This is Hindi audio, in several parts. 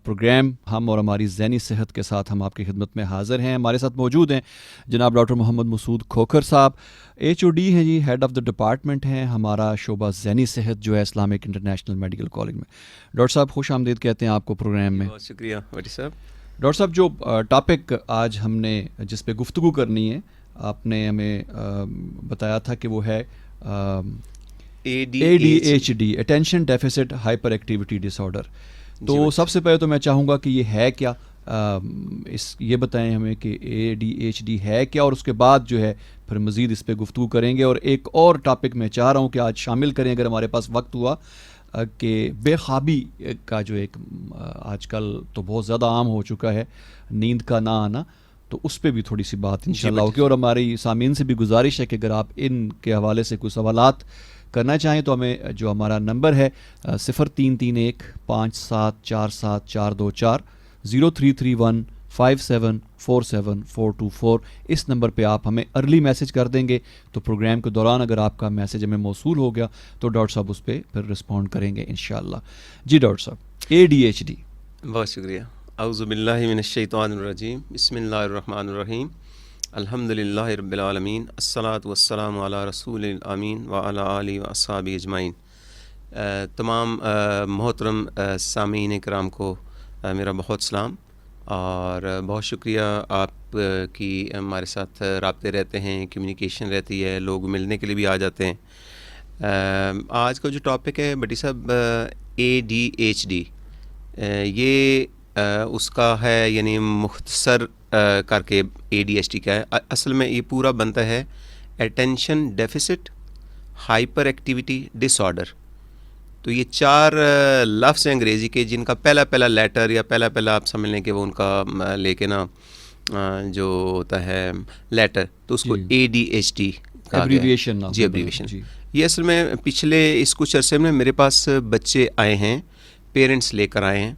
प्रोग्राम हम और हमारी ज़हनी सेहत के साथ हम आपकी खिदमत में हाज़िर हैं। हमारे साथ मौजूद हैं जनाब डॉक्टर मोहम्मद मसूद खोखर साहब, HOD हैं जी, हेड ऑफ़ द डिपार्टमेंट हैं हमारा शोबा ज़हनी सेहत जो है इस्लामिक इंटरनेशनल मेडिकल कॉलेज में। डॉक्टर साहब खुश आमदीद कहते हैं आपको प्रोग्राम में। बहुत शुक्रिया वटी साहब। डॉक्टर साहब, जो टॉपिक आज हमने जिस पे गुफ्तगू करनी है, आपने हमें बताया था कि वो है ADHD, attention deficit hyper activity disorder. तो सबसे पहले तो मैं चाहूँगा कि ये है क्या, ये बताएं हमें कि ADHD है क्या, और उसके बाद जो है फिर मज़ीद इस पे गुफ्तगू करेंगे। और एक और टॉपिक मैं चाह रहा हूँ कि आज शामिल करें अगर हमारे पास वक्त हुआ, कि बेख्वाबी का जो एक आजकल तो बहुत ज़्यादा आम हो चुका है, नींद का ना आना, तो उस पर भी थोड़ी सी बात इंशाल्लाह होगी। और हमारी सामीन से भी गुजारिश है कि अगर आप इनके हवाले से कुछ सवालात करना चाहें तो हमें जो हमारा नंबर है 033157474424 033157474424, इस नंबर पे आप हमें अर्ली मैसेज कर देंगे तो प्रोग्राम के दौरान अगर आपका मैसेज हमें मौसूल हो गया तो डॉक्टर साहब उस पर फिर रिस्पॉन्ड करेंगे इंशाल्लाह। जी डॉक्टर साहब, ADHD। बहुत शुक्रिया। औज़ु बिल्लाहि मिनश शैतानिर रजीम, बिस्मिल्लाहिर रहमानिर रहीम, अल्हम्दुलिल्लाहि रब्बिल आलमीन, अस्सलातु वस्सलामु अला रसूलिल अमीन व अला आलिहि व अस्हाबिहि अजमाइन। तमाम मोहतरम सामीन किराम को मेरा बहुत सलाम और बहुत शुक्रिया आप की हमारे साथ राब्ते रहते हैं, कम्युनिकेशन रहती है, लोग मिलने के लिए भी आ जाते हैं। आज का जो टॉपिक है बटी साहब ADHD, ये उसका है, यानी मुख्तसर करके ADHD क्या है, असल में ये पूरा बनता है attention deficit hyper activity disorder. तो ये चार लफ्ज़ हैं अंग्रेज़ी के जिनका पहला लेटर या पहला आप समझ लें कि वो उनका लेके ना जो होता है लेटर, तो उसको ADHD का एब्रीविएशन जी, एब्रीविएशन। ये असल में पिछले इस कुछ अरसे में मेरे पास बच्चे आए हैं, पेरेंट्स लेकर आए हैं,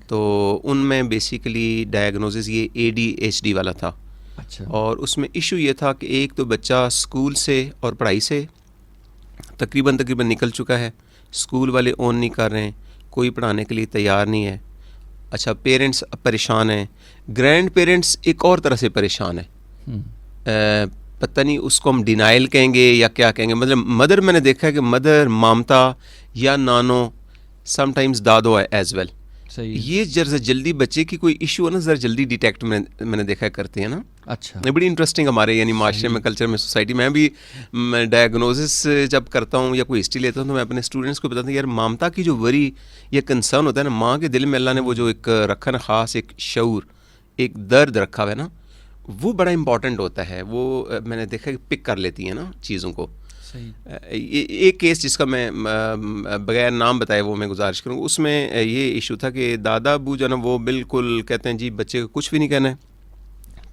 तो उनमें बेसिकली डायग्नोसिस ये ADHD वाला था। अच्छा। और उसमें इशू ये था कि एक तो बच्चा स्कूल से और पढ़ाई से तकरीबन निकल चुका है, स्कूल वाले ऑन नहीं कर रहे हैं, कोई पढ़ाने के लिए तैयार नहीं है। अच्छा, पेरेंट्स परेशान हैं, ग्रैंड पेरेंट्स एक और तरह से परेशान है, पता नहीं उसको हम डिनाइल कहेंगे या क्या कहेंगे। मतलब मदर, मैंने देखा है कि मदर, मामता या नानो, समटाइम्स दादो है एज वेल। ये जरा जल्दी बच्चे की कोई इशू है ना, ज़रा जल्दी डिटेक्ट मैंने देखा करते हैं ना। अच्छा, ये बड़ी इंटरेस्टिंग हमारे यानी माशरे में, कल्चर में, सोसाइटी में भी डायग्नोसिस जब करता हूँ या कोई हिस्ट्री लेता हूँ तो मैं अपने स्टूडेंट्स को बताता हूँ यार, मामता की जो वरी या कंसर्न होता है ना, माँ के दिल में अल्लाह ने वो जो एक रखा ना ख़ास एक शऊर, एक दर्द रखा हुआ है ना, वो बड़ा इंपॉर्टेंट होता है। वो मैंने देखा कि पिक कर लेती है ना चीज़ों को। एक केस जिसका मैं बगैर नाम बताए वो मैं गुजारिश करूँगा, उसमें ये इशू था कि दादा अबू जो ना वो बिल्कुल कहते हैं जी बच्चे को कुछ भी नहीं कहना है,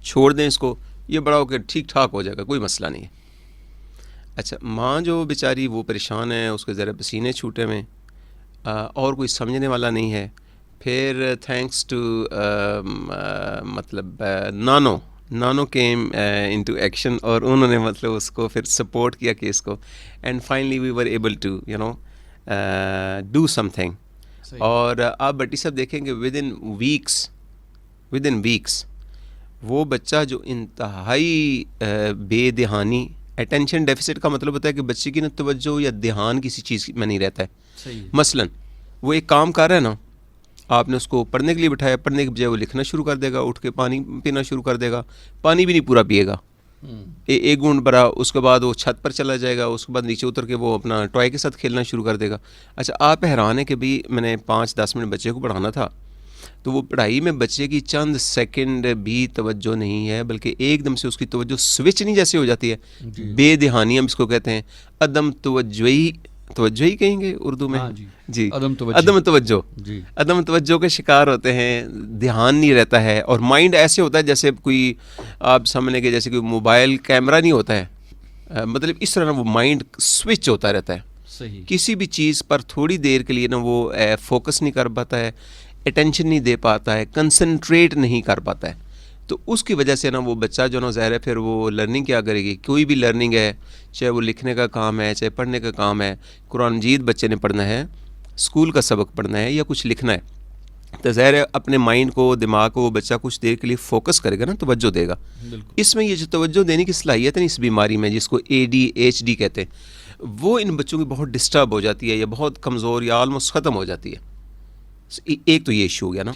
छोड़ दें इसको, ये बड़ा होकर ठीक ठाक हो जाएगा, कोई मसला नहीं है। अच्छा, माँ जो बेचारी वो परेशान है, उसके ज़रा पसीने छूटे में, और कोई समझने वाला नहीं है। फिर थैंक्स टू मतलब नानो केम इनटू एक्शन, और उन्होंने मतलब उसको फिर सपोर्ट किया केस को, and finally we were able to you know do something. और आप बट्टी साहब देखेंगे विद इन वीक्स वो बच्चा जो इंतहाई बेदहानी, अटेंशन डेफिसिट का मतलब होता है कि बच्चे की ना तवज्जो या ध्यान किसी चीज़ में नहीं रहता है। मसलन वो एक काम कर रहा है ना, आपने उसको पढ़ने के लिए बिठाया, पढ़ने के बजाय वो लिखना शुरू कर देगा, उठ के पानी पीना शुरू कर देगा, पानी भी नहीं पूरा पिएगा, एक घूंट भरा, उसके बाद वो छत पर चला जाएगा, उसके बाद नीचे उतर के वो अपना टॉय के साथ खेलना शुरू कर देगा। अच्छा, आप हैरान है कि भी मैंने 5-10 मिनट बच्चे को पढ़ाना था, तो वो पढ़ाई में बच्चे की चंद सेकंड भी तवज्जो नहीं है, बल्कि एकदम से उसकी तवज्जो स्विच नहीं जैसे हो जाती है, बेदहानी हम इसको कहते हैं, अदम तवज्जो ही कहेंगे उर्दू में। हाँ जी, अदम तवज्जो के शिकार होते हैं, ध्यान नहीं रहता है, और माइंड ऐसे होता है जैसे कोई आप समझने के जैसे कोई मोबाइल कैमरा नहीं होता है, मतलब इस तरह वो माइंड स्विच होता रहता है। सही, किसी भी चीज़ पर थोड़ी देर के लिए ना वो फोकस नहीं कर पाता है, अटेंशन नहीं दे पाता है, कंसंट्रेट नहीं कर पाता है। तो उसकी वजह से ना वो बच्चा जो ना ज़ाहिर है फिर वो लर्निंग क्या करेगी, कोई भी लर्निंग है, चाहे वो लिखने का काम है, चाहे पढ़ने का काम है, कुरान मजीद बच्चे ने पढ़ना है, स्कूल का सबक पढ़ना है या कुछ लिखना है, तो ज़ाहिर है अपने माइंड को, दिमाग को वो बच्चा कुछ देर के लिए फोकस करेगा ना, तवज्जो देगा। इसमें ये जो तवज्जो देने की सलाहियत है ना इस बीमारी में, जिसको ADHD कहते हैं, वो इन बच्चों की बहुत डिस्टर्ब हो जाती है या बहुत कमज़ोर या ऑलमोस्ट ख़त्म हो जाती है। एक तो ये इशू हो गया ना,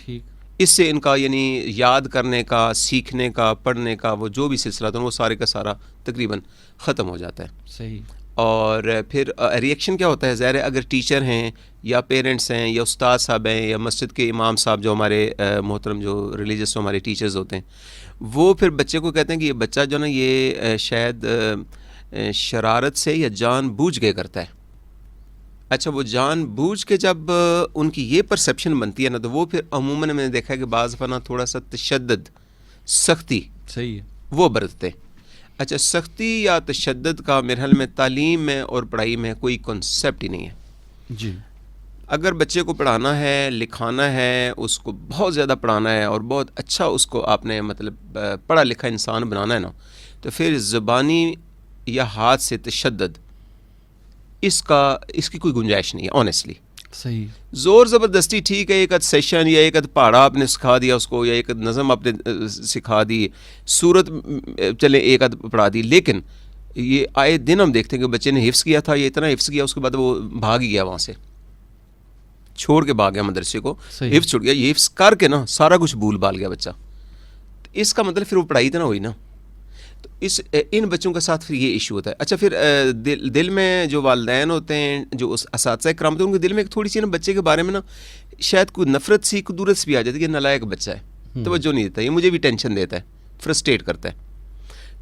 इससे इनका यानी याद करने का, सीखने का, पढ़ने का वो जो भी सिलसिला था वो सारे का सारा तकरीबन ख़त्म हो जाता है। सही। और फिर रिएक्शन क्या होता है, ज़ाहिर है अगर टीचर हैं या पेरेंट्स हैं या उस्ताद साहब हैं या मस्जिद के इमाम साहब जो हमारे मोहतरम जो रिलीजियस जो हमारे टीचर्स होते हैं, वो फिर बच्चे को कहते हैं कि ये बच्चा जो ना ये शायद शरारत से या जानबूझ के करता है। अच्छा, वो जानबूझ के जब उनकी ये परसेप्शन बनती है ना, तो वो फिर अमूमन मैंने देखा है कि बाज़ दफ़ा ना थोड़ा सा तशद्दुद, सख्ती, सही है, वो बरतते हैं। अच्छा, सख्ती या तशद्दुद का मेरे ख्याल में तालीम में और पढ़ाई में कोई कॉन्सेप्ट ही नहीं है जी। अगर बच्चे को पढ़ाना है, लिखाना है, उसको बहुत ज़्यादा पढ़ाना है और बहुत अच्छा उसको आपने मतलब पढ़ा लिखा इंसान बनाना है ना, तो फिर ज़बानी या हाथ से तशद्दुद इसकी कोई गुंजाइश नहीं है ऑनेस्टली। सही। ज़ोर ज़बरदस्ती ठीक है, एक आध सेशन या एक आध पहाड़ा आपने सिखा दिया उसको या एक आध नज़म आपने सिखा दी, सूरत चले एक आध पढ़ा दी, लेकिन ये आए दिन हम देखते हैं कि बच्चे ने हिफ्स किया था, ये इतना हिफ्स किया, उसके बाद वो भाग ही गया, वहाँ से छोड़ के भाग गया मदरसे को, हिफ्स छूट गया, ये हिफ्स करके ना सारा कुछ भूल भाल गया बच्चा। तो इसका मतलब फिर वो पढ़ाई तो ना हुई ना। तो इन बच्चों के साथ फिर ये इशू होता है। अच्छा, फिर दिल में जो वालिदैन होते हैं, जो उस असातिज़ा इकराम होते हैं, उनके दिल में एक थोड़ी सी ना बच्चे के बारे में ना शायद कोई नफरत सी, कुदूरत सी भी आ जाती है कि नालायक बच्चा है, तवज्जो नहीं देता, ये मुझे भी टेंशन देता है, फ्रस्ट्रेट करता है।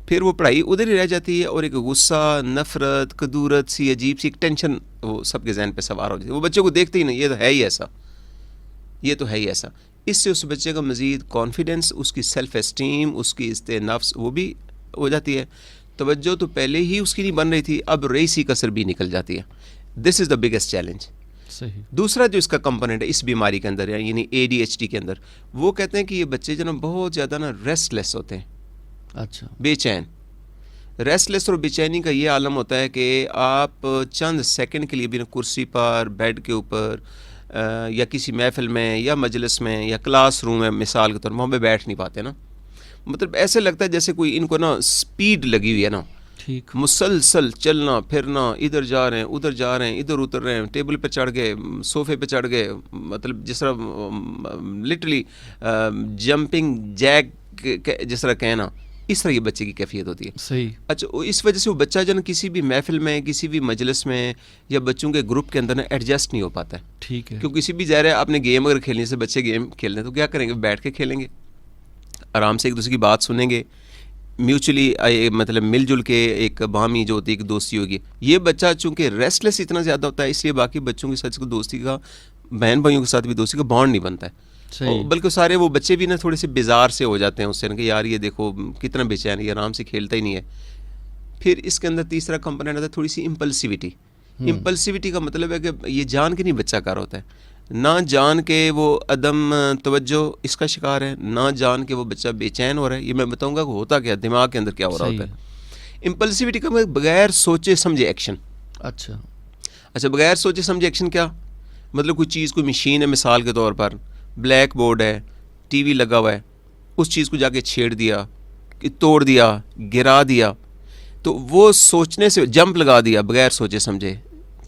फिर वो पढ़ाई उधर ही रह जाती है और एक गुस्सा, नफरत, कदूरत सी, अजीब सी एक टेंशन वो सबके जहन पे सवार हो जाती है। वो बच्चे को देखते ही नहीं, ये तो है ही ऐसा, ये तो है ही ऐसा। इससे उस बच्चे का मज़ीद कॉन्फिडेंस, उसकी सेल्फ एस्टीम, उसकी इस्ते नफ्स वो भी हो जाती है। तवज्जो तो पहले ही उसकी नहीं बन रही थी, अब रईसी कसर भी निकल जाती है। This is the biggest challenge. सही। दूसरा जो इसका कंपोनेंट है इस बीमारी के अंदर यानी ADHD के अंदर, वो कहते हैं कि ये बच्चे जो ना बहुत ज़्यादा ना रेस्टलेस होते हैं। अच्छा। बेचैन। रेस्टलेस और बेचैनी का ये आलम होता है कि आप चंद सेकंड के लिए भी ना कुर्सी पर, बेड के ऊपर या किसी महफिल में या मजलिस में या क्लासरूम में मिसाल के तौर पर वहाँ पे बैठ नहीं पाते ना। मतलब ऐसे लगता है जैसे कोई इनको ना स्पीड लगी हुई है ना, ठीक, मुसलसल चलना फिरना, इधर जा रहे हैं उधर जा रहे हैं, इधर उतर रहे हैं, टेबल पे चढ़ गए, सोफे पे चढ़ गए, मतलब जिस तरह लिटरली जंपिंग जैक जिस तरह कहना, इस तरह ये बच्चे की कैफियत होती है। सही। अच्छा, इस वजह से वो बच्चा जो ना किसी भी महफिल में, किसी भी मजलिस में या बच्चों के ग्रुप के अंदर ना एडजस्ट नहीं हो पाता है। ठीक है। क्योंकि किसी भी ज़ाहिर है आपने गेम अगर खेलने से बच्चे गेम खेलने तो क्या करेंगे, बैठ के खेलेंगे, आराम से एक दूसरे की बात सुनेंगे, म्यूचुअली मतलब मिलजुल के एक बामी जो होती है एक दोस्ती होगी। ये बच्चा चूँकि रेस्टलेस इतना ज़्यादा होता है, इसलिए बाकी बच्चों के साथ दोस्ती का, बहन भाइयों के साथ भी दोस्ती का बॉन्ड नहीं बनता है। बल्कि सारे वो बच्चे भी ना थोड़े से बेजार से हो जाते हैं उससे कि यार ये देखो कितना बेचैन है, ये आराम से खेलता ही नहीं है। फिर इसके अंदर तीसरा कंपोनेंट आता है थोड़ी सी इम्पल्सिविटी। इम्पल्सिविटी का मतलब है कि ये जान के नहीं बच्चा कर होता है, ना जान के वो अदम तवज्जो इसका शिकार है, ना जान के वो बच्चा बेचैन हो रहा है। ये मैं बताऊंगा कि होता क्या, दिमाग के अंदर क्या हो रहा होता है। इम्पल्सिविटी का मतलब बगैर सोचे समझे एक्शन। अच्छा, बगैर सोचे समझे एक्शन क्या मतलब, कोई चीज़, कोई मशीन है मिसाल के तौर पर, ब्लैक बोर्ड है, टीवी लगा हुआ है, उस चीज़ को जाके छेड़ दिया, तोड़ दिया, गिरा दिया, तो वो सोचने से जंप लगा दिया बगैर सोचे समझे।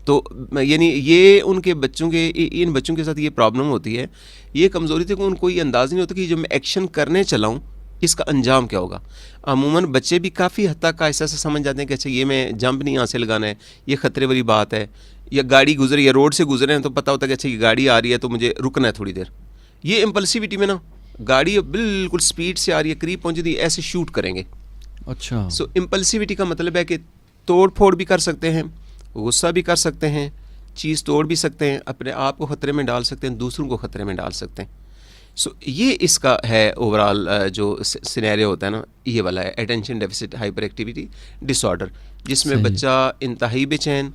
तो यानी ये उनके बच्चों के, इन बच्चों के साथ ये प्रॉब्लम होती है, ये कमज़ोरी थी कि उनको ये अंदाज़ नहीं होता कि जब मैं एक्शन करने चलाऊँ इसका अंजाम क्या होगा। अमूमन बच्चे भी काफ़ी हद तक ऐसा समझ जाते हैं कि अच्छा ये मैं जंप नहीं यहाँ से लगाना है, ये ख़तरे वाली बात है, या गाड़ी गुजरे या रोड से गुजरे हैं तो पता होता है कि अच्छा ये गाड़ी आ रही है तो मुझे रुकना है थोड़ी देर। ये इम्पल्सिविटी में ना गाड़ी बिल्कुल स्पीड से आ रही है, करीब पहुँची थी, ऐसे शूट करेंगे। अच्छा। सो इम्पल्सिविटी का मतलब है कि तोड़ फोड़ भी कर सकते हैं, गुस्सा भी कर सकते हैं, चीज़ तोड़ भी सकते हैं, अपने आप को ख़तरे में डाल सकते हैं, दूसरों को ख़तरे में डाल सकते हैं। सो ये इसका है ओवरऑल जो सिनेरियो होता है ना, ये वाला है attention deficit hyper activity disorder, जिसमें बच्चा इंतहाई बेचैन,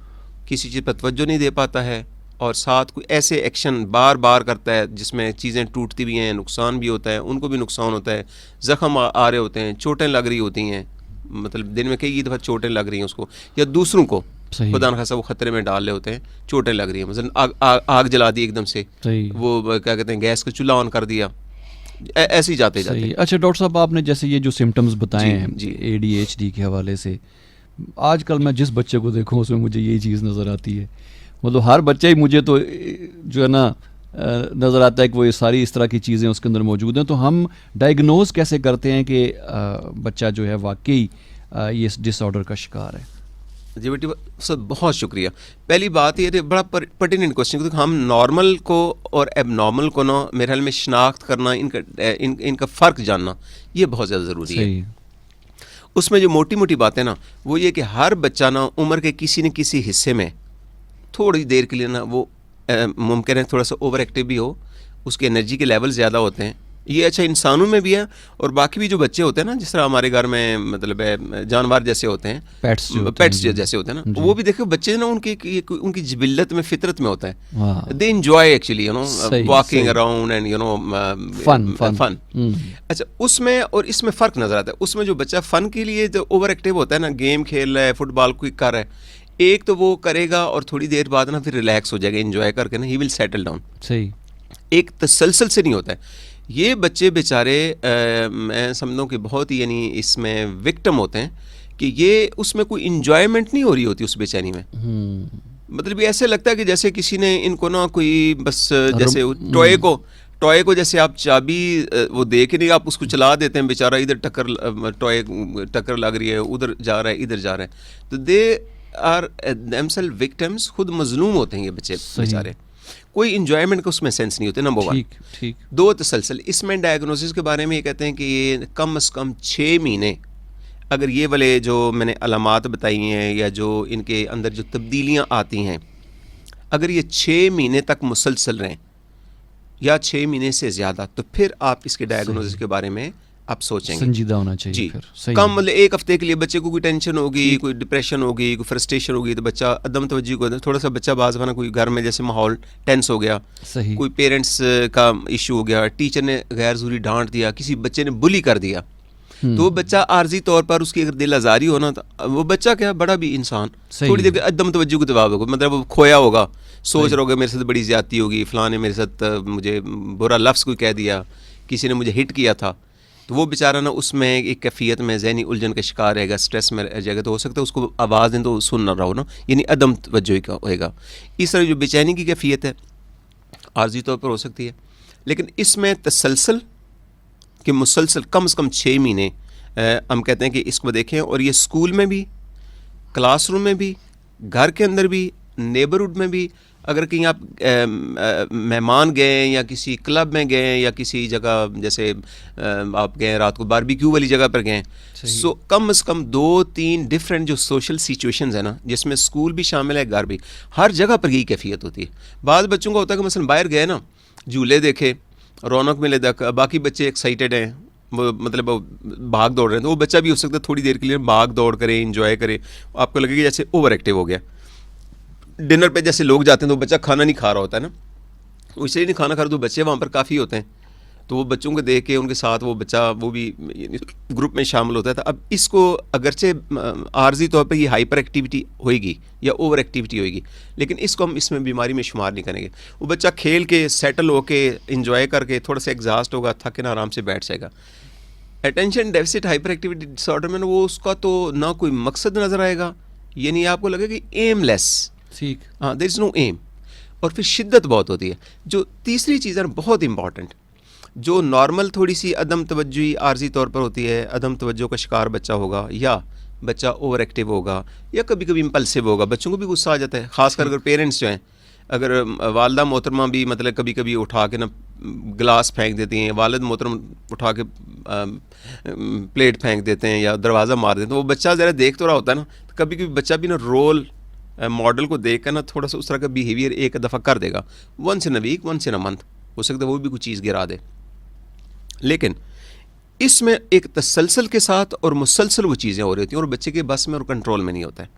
किसी चीज़ पर तवज्जो नहीं दे पाता है और साथ कोई ऐसे एक्शन बार बार करता है जिसमें चीज़ें टूटती भी हैं, नुकसान भी होता है, उनको भी नुकसान होता है, ज़ख़म आ रहे होते हैं, चोटें लग रही होती हैं, मतलब दिन में कई दफ़ा चोटें लग रही हैं उसको या दूसरों को, सही। खुदा न खासा वो खतरे में डाल रहे होते हैं, चोटें लग रही हैं, मसलन आग जला दी एकदम से, सही। वो क्या कहते हैं गैस का चूल्हा ऑन कर दिया, ऐसे ही जाते जाते। अच्छा डॉक्टर साहब, आपने जैसे ये जो सिम्टम्स बताए हैं जी। ADHD के हवाले से, आजकल मैं जिस बच्चे को देखूं उसमें मुझे यही चीज़ नज़र आती है, मतलब हर बच्चा ही मुझे तो जो है ना नज़र आता है कि वो ये सारी इस तरह की चीज़ें उसके अंदर मौजूद हैं। तो हम डायग्नोज कैसे करते हैं कि बच्चा जो है वाकई ये इस डिसऑर्डर का शिकार है? जी बेटी सर, बहुत शुक्रिया। पहली बात ये बड़ा पर्टिनेंट क्वेश्चन, क्योंकि हम नॉर्मल को और एबनॉर्मल को ना मेरे ख्याल में शनाख्त करना, इनका फ़र्क जानना ये बहुत ज़्यादा ज़रूरी है। उसमें जो मोटी मोटी बातें ना वो ये कि हर बच्चा ना उम्र के किसी न किसी हिस्से में थोड़ी देर के लिए ना वो मुमकिन है थोड़ा सा ओवर एक्टिव भी हो, उसके एनर्जी के लेवल ज़्यादा होते हैं। ये अच्छा इंसानों में भी है, और बाकी भी जो बच्चे होते हैं ना, जिस तरह हमारे घर में मतलब जानवर जैसे होते हैं, पेट्स जैसे होते हैं ना, वो भी देखो बच्चे ना उनकी जिबिल्लत में, फितरत में होता है, they enjoy actually you know walking around and you know fun. अच्छा, उसमें और इसमें फ़र्क नज़र आता है। उसमें जो बच्चा फ़न के लिए जो ओवर एक्टिव होता है ना, गेम खेल रहा है, फुटबॉल कोई कर रहा है, एक तो वो करेगा और थोड़ी देर बाद ना फिर रिलैक्स हो जाएगा, एंजॉय करके ना ही विल सेटल डाउन। सही। एक तसलसल से नहीं होता है। ये बच्चे बेचारे मैं समझूं कि बहुत ही यानी इसमें विक्टिम होते हैं कि ये उसमें कोई इंजॉयमेंट नहीं हो रही होती उस बेचैनी में। मतलब ये ऐसे लगता है कि जैसे किसी ने इनको ना कोई बस जैसे टॉय को जैसे आप चाबी वो दे के नहीं आप उसको चला देते हैं, बेचारा इधर टक्कर लग रही है, उधर जा रहा है, इधर जा रहा है, तो दे आर देमसेल्फ विक्टिम्स, खुद मजलूम होते हैं ये बच्चे बेचारे। कोई इंजॉयमेंट का उसमें सेंस नहीं होते, नंबर वन। ठीक। दो, तसलसल। इसमें डायग्नोसिस के बारे में ये कहते हैं कि ये कम से कम 6 महीने अगर ये वाले जो मैंने अलामात बताई हैं या जो इनके अंदर जो तब्दीलियाँ आती हैं, अगर ये 6 महीने तक मुसलसल रहें या 6 महीने से ज़्यादा, तो फिर आप इसके डायग्नोसिस के बारे में आप सोचेंगे, संजीदा होना चाहिए जी। फिर सही। कम मतलब एक हफ्ते के लिए बच्चे को कोई टेंशन होगी, कोई डिप्रेशन होगी, कोई फ्रस्ट्रेशन होगी, तो बच्चा अदम तवज्जो को थोड़ा सा बच्चा बाज़ बना, कोई घर में जैसे माहौल टेंस हो गया, सही। कोई पेरेंट्स का इशू हो गया, टीचर ने गैर ज़रूरी डांट दिया, किसी बच्चे ने बुली कर दिया, तो वो बच्चा आर्जी तौर पर उसकी अगर दिल आज़ारी होना, तो वो बच्चा क्या बड़ा भी इंसान थोड़ी देर अदम तवज्जो को जवाब होगा, मतलब वो खोया होगा, सोच रहा होगा मेरे साथ बड़ी ज़्यादती होगी, फ़लाँ ने मेरे साथ मुझे बुरा लफ्ज़ कोई कह दिया, किसी ने मुझे हिट किया था, तो वो बेचारा ना उसमें एक कैफियत में ज़हनी उलझन का शिकार रहेगा, स्ट्रेस में रह जाएगा। तो हो सकता है उसको आवाज़ दें तो सुन ना रहा हो ना, यानी अदम तवज्जो का होएगा। इस तरह जो बेचैनी की कैफियत है आर्जी तौर पर हो सकती है, लेकिन इसमें तसलसल कि मुसलसल कम से कम 6 महीने हम कहते हैं कि इसको देखें। और ये स्कूल में भी, क्लासरूम में भी, घर के अंदर भी, नेबरहुड में भी, अगर कहीं आप मेहमान गए या किसी क्लब में गए या किसी जगह जैसे आप गए रात को बारबेक्यू वाली जगह पर गए, सो कम से कम 2-3 डिफरेंट जो सोशल सिचुएशंस है ना, जिसमें स्कूल भी शामिल है, घर भी, हर जगह पर यही कैफियत होती है। बाद बच्चों का होता है कि मसलन बाहर गए ना, झूले देखे, रौनक मेले देखा, बाकी बच्चे एक्साइटेड हैं, वो मतलब भाग दौड़ रहे हैं, तो वो बच्चा भी हो सकता है थोड़ी देर के लिए भाग दौड़ करे, इंजॉय करे, आपको लगेगा जैसे ओवर एक्टिव हो गया। डिनर पे जैसे लोग जाते हैं तो बच्चा खाना नहीं खा रहा होता है ना, वो इसलिए नहीं खाना खा रहा, तो बच्चे वहाँ पर काफ़ी होते हैं, तो वो बच्चों को देख के उनके साथ वो बच्चा वो भी ग्रुप में शामिल होता है। तो अब इसको अगरचे आर्जी तौर पर ये हाइपर एक्टिविटी होएगी या ओवर एक्टिविटी होएगी, लेकिन इसको हम इसमें बीमारी में शुमार नहीं करेंगे। वो बच्चा खेल के सेटल होके इंजॉय करके थोड़ा सा एग्जॉस्ट होगा, थके ना आराम से बैठ जाएगा। Attention deficit hyper activity disorder में वो उसका तो ना कोई मकसद नज़र आएगा, यानी आपको लगेगा कि एमलेस, ठीक, हाँ, देयर इज़ नो एम, और फिर शिद्दत बहुत होती है। जो तीसरी चीज़ है बहुत इंपॉर्टेंट, जो नॉर्मल थोड़ी सी अदम तवज्जोही आर्जी तौर पर होती है, अदम तवज्जो का शिकार बच्चा होगा, या बच्चा ओवर एक्टिव होगा, या कभी कभी इम्पल्सिव होगा, बच्चों को भी गुस्सा आ जाता है, ख़ासकर अगर पेरेंट्स जो हैं, अगर वालदा मोहतरमा भी मतलब कभी कभी उठा के ना गिलास फेंक देती हैं, वालिद मोहतरम उठा के प्लेट फेंक देते हैं या दरवाज़ा मार देते हैं, तो वो बच्चा ज़रा देख तो रहा होता है ना, तो कभी कभी बच्चा भी ना रोल मॉडल को देख कर ना थोड़ा सा उस तरह का बिहेवियर एक दफ़ा कर देगा, once in a week, once in a month, हो सकता है वो भी कोई चीज़ गिरा दे। लेकिन इसमें एक तसलसल के साथ और मुसलसल वो चीज़ें हो रही होती हैं और बच्चे के बस में और कंट्रोल में नहीं होता है।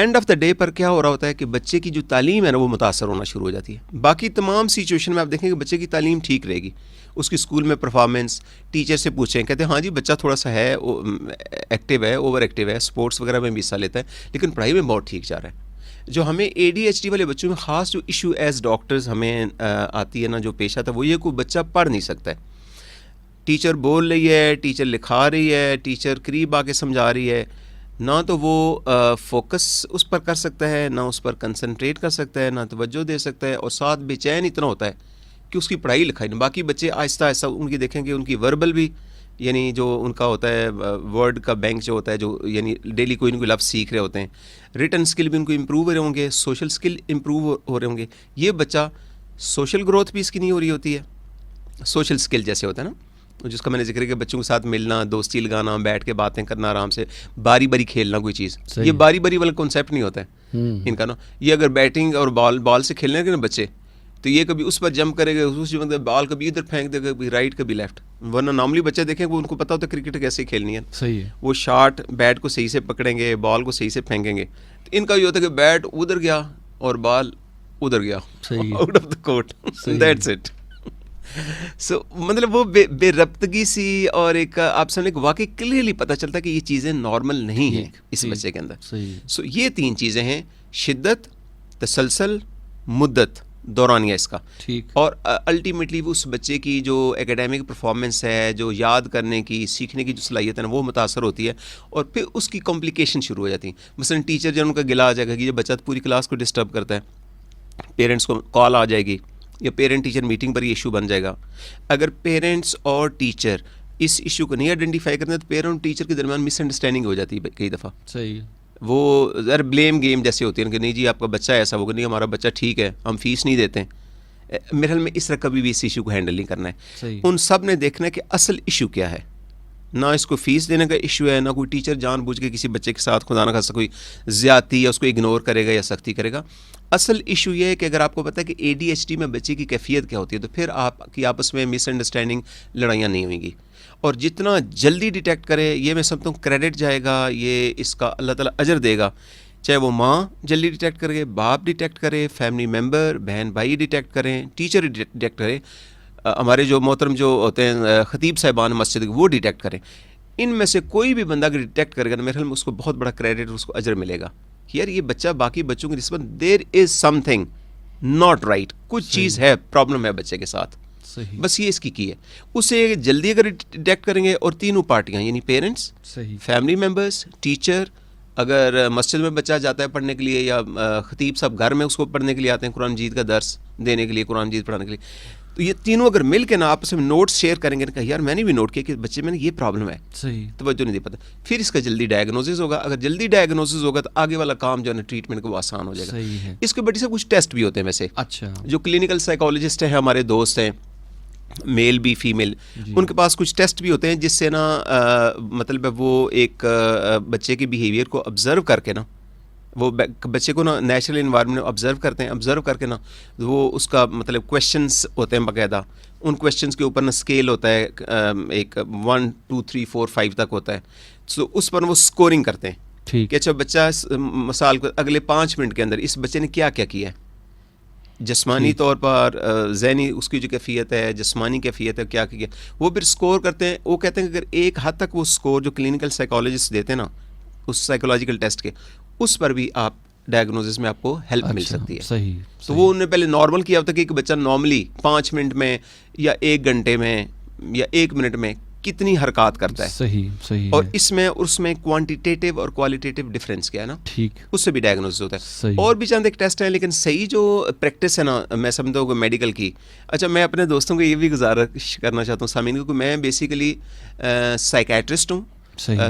एंड ऑफ द डे पर क्या हो रहा होता है कि बच्चे की जो तालीम है ना वो मुतासर होना शुरू हो जाती है। बाकी तमाम सिचुएशन में आप देखेंगे बच्चे की तालीम ठीक रहेगी, उसकी स्कूल में परफॉर्मेंस, टीचर से पूछें कहते हैं हाँ जी बच्चा थोड़ा सा है एक्टिव है, ओवर एक्टिव है, स्पोर्ट्स वगैरह में भी हिस्सा लेता है, लेकिन पढ़ाई में बहुत ठीक जा रहा है। जो हमें ADHD वाले बच्चों में ख़ास जो इशू एज डॉक्टर्स हमें आती है ना, जो पेश आता है वो ये कोई बच्चा पढ़ नहीं सकता है। टीचर बोल रही है, टीचर लिखा रही है, टीचर करीब आके समझा रही है, ना तो वो फोकस उस पर कर सकता है, ना उस पर कंसंट्रेट कर सकता है, ना तवज्जो दे सकता है, और साथ बेचैन इतना होता है कि उसकी पढ़ाई लिखाई नहीं। बाकी बच्चे आहिस्ता आहिस्ता उनकी देखेंगे उनकी वर्बल भी, यानी जो उनका होता है वर्ड का बैंक जो होता है, जो यानी डेली कोई ना कोई लफ्ज़ सीख रहे होते हैं, रिटन स्किल भी उनको इम्प्रूव हो रहे होंगे, सोशल स्किल इम्प्रूव हो रहे होंगे। ये बच्चा सोशल ग्रोथ भी इसकी नहीं हो रही होती है। सोशल स्किल जैसे होता है ना, जिसका मैंने जिक्र किया, बच्चों के साथ मिलना, दोस्ती लगाना, बैठ के बातें करना, आराम से बारी बारी खेलना कोई चीज़, ये बारी बारी वाला कॉन्सेप्ट नहीं होता है इनका ना। ये अगर बैटिंग और बॉल से खेलने के ना बच्चे, तो ये कभी उस पर जंप करेगा, उस बॉल कभी इधर फेंक देगा, कभी राइट कभी लेफ्ट। वरना नॉर्मली बच्चे देखें वो उनको पता होता है क्रिकेट कैसे खेलनी है। सही है। वो शॉट बैट को सही से पकड़ेंगे, बॉल को सही से फेंकेंगे। तो इनका ये होता है कि बैट उधर गया और बॉल उधर गया, out of the court, that's it. So मतलब वो बेरब्तगी सी, और एक आप समझे वाकई क्लियरली पता चलता है कि ये चीज़ें नॉर्मल नहीं हैं इस बच्चे के अंदर। सो ये 3 चीज़ें हैं, शिद्दत, तसलसल, मुद्दत, दौरानिया इसका, ठीक। और अल्टीमेटली उस बच्चे की जो एकेडमिक परफॉर्मेंस है, जो याद करने की, सीखने की जो सलाहियत है ना, वो मुतासर होती है, और फिर उसकी कॉम्प्लिकेशन शुरू हो जाती है। मसलन टीचर जब उनका गिला आ जाएगा कि ये बच्चा पूरी क्लास को डिस्टर्ब करता है, पेरेंट्स को कॉल आ जाएगी, या पेरेंट टीचर मीटिंग पर ये इशू बन जाएगा। अगर पेरेंट्स और टीचर इस इशू को नहीं आइडेंटिफाई करते तो पेरेंट और टीचर के दरमियान मिसअंडरस्टैंडिंग हो जाती है कई दफ़ा। सही, वो यार ब्लेम गेम जैसे होती है कि नहीं जी आपका बच्चा ऐसा होगा, नहीं हमारा बच्चा ठीक है, हम फीस नहीं देते। मेरे ख्याल में इस तरह कभी भी इस इशू को हैंडल नहीं करना है। उन सब ने देखना है कि असल इशू क्या है, ना इसको फीस देने का इशू है, ना कोई टीचर जानबूझ के किसी बच्चे के साथ खुदा ना खासा कोई ज़्यादती या उसको इग्नोर करेगा या सख्ती करेगा। असल इशू ये है कि अगर आपको पता है कि ADHD में बच्चे की कैफियत क्या होती है, तो फिर आपकी आपस में मिसअंडरस्टैंडिंग, लड़ाइयाँ नहीं होंगी। और जितना जल्दी डिटेक्ट करे, ये मैं समझता हूँ क्रेडिट जाएगा, ये इसका अल्लाह ताला अजर देगा। चाहे वो माँ जल्दी डिटेक्ट करे, बाप डिटेक्ट करे, फैमिली मेम्बर, बहन भाई डिटेक्ट करें, टीचर डिटेक्ट करें, हमारे जो मोहतरम जो होते हैं खतीब साहिबान मस्जिद वो डिटेक्ट करें। इनमें से कोई भी बंदा अगर डिटेक्ट करेगा तो मेरे ख्याल में उसको बहुत बड़ा क्रेडिट, उसको अजर मिलेगा कि यार ये बच्चा बाकी बच्चों की निस्बत there is something not right, कुछ चीज़ है, प्रॉब्लम है बच्चे के साथ। सही। बस ये इसकी की है। उसे जल्दी अगर डिटेक्ट करेंगे, और तीनों पार्टियाँ यानी पेरेंट्स, फैमिली मेम्बर्स, टीचर, अगर मस्जिद में बच्चा जाता है पढ़ने के लिए, या खतीब साहब घर में उसको पढ़ने के लिए आते हैं, कुरान मजीद का दर्स देने के लिए, कुरान मजीद पढ़ाने के लिए, तो ये तीनों अगर मिल के ना आपस में नोट्स शेयर करेंगे ना, यार मैंने भी नोट किया कि बच्चे में ये प्रॉब्लम है, सही, तवज्जो नहीं दे पाता, फिर इसका जल्दी डायग्नोसिस होगा। अगर जल्दी डायग्नोसिस होगा तो आगे वाला काम जो है ना ट्रीटमेंट को आसान हो जाएगा। सही है। इसके बड़ी से कुछ टेस्ट भी होते हैं वैसे। अच्छा। जो क्लिनिकल साइकोलॉजिस्ट हैं हमारे दोस्त हैं, मेल भी फीमेल, उनके पास कुछ टेस्ट भी होते हैं जिससे ना मतलब वो एक बच्चे के बिहेवियर को ऑब्जर्व करके ना, वो बच्चे को ना नेचुरल इन्वायरमेंट में ऑब्जर्व करते हैं, ऑब्जर्व करके ना वो उसका मतलब क्वेश्चंस होते हैं बाकायदा, उन क्वेश्चंस के ऊपर ना स्केल होता है, एक 1 2 3 4 5 तक होता है, तो उस पर वो स्कोरिंग करते हैं। ठीक है। अच्छा बच्चा मिसाल को अगले 5 मिनट के अंदर इस बच्चे ने क्या क्या किया है, जिस्मानी तौर पर, ज़हनी उसकी जो कैफियत है, जिस्मानी कैफियत है, क्या किया, वो फिर स्कोर करते हैं। वो कहते हैं कि अगर एक हद तक वो स्कोर जो क्लिनिकल साइकोलॉजिस्ट देते हैं ना उस साइकोलॉजिकल टेस्ट के, उस पर भी आप डायग्नोसिस में आपको हेल्प मिल सकती है। सही। तो वो उन्होंने पहले नॉर्मल किया होता है कि बच्चा नॉर्मली 5 मिनट में या 1 घंटे में या 1 मिनट में कितनी हरकत करता है। सही सही। और इसमें उसमें क्वांटिटेटिव और क्वालिटेटिव डिफरेंस क्या है ना, ठीक, उससे भी डायग्नोसिस होता है। सही। और भी चंद एक टेस्ट है, लेकिन सही जो प्रैक्टिस है ना, मैं समझता हूँ मेडिकल की। अच्छा, मैं अपने दोस्तों को ये भी गुजारिश करना चाहता हूँ सामीन को, मैं बेसिकली साइकेट्रिस्ट हूँ।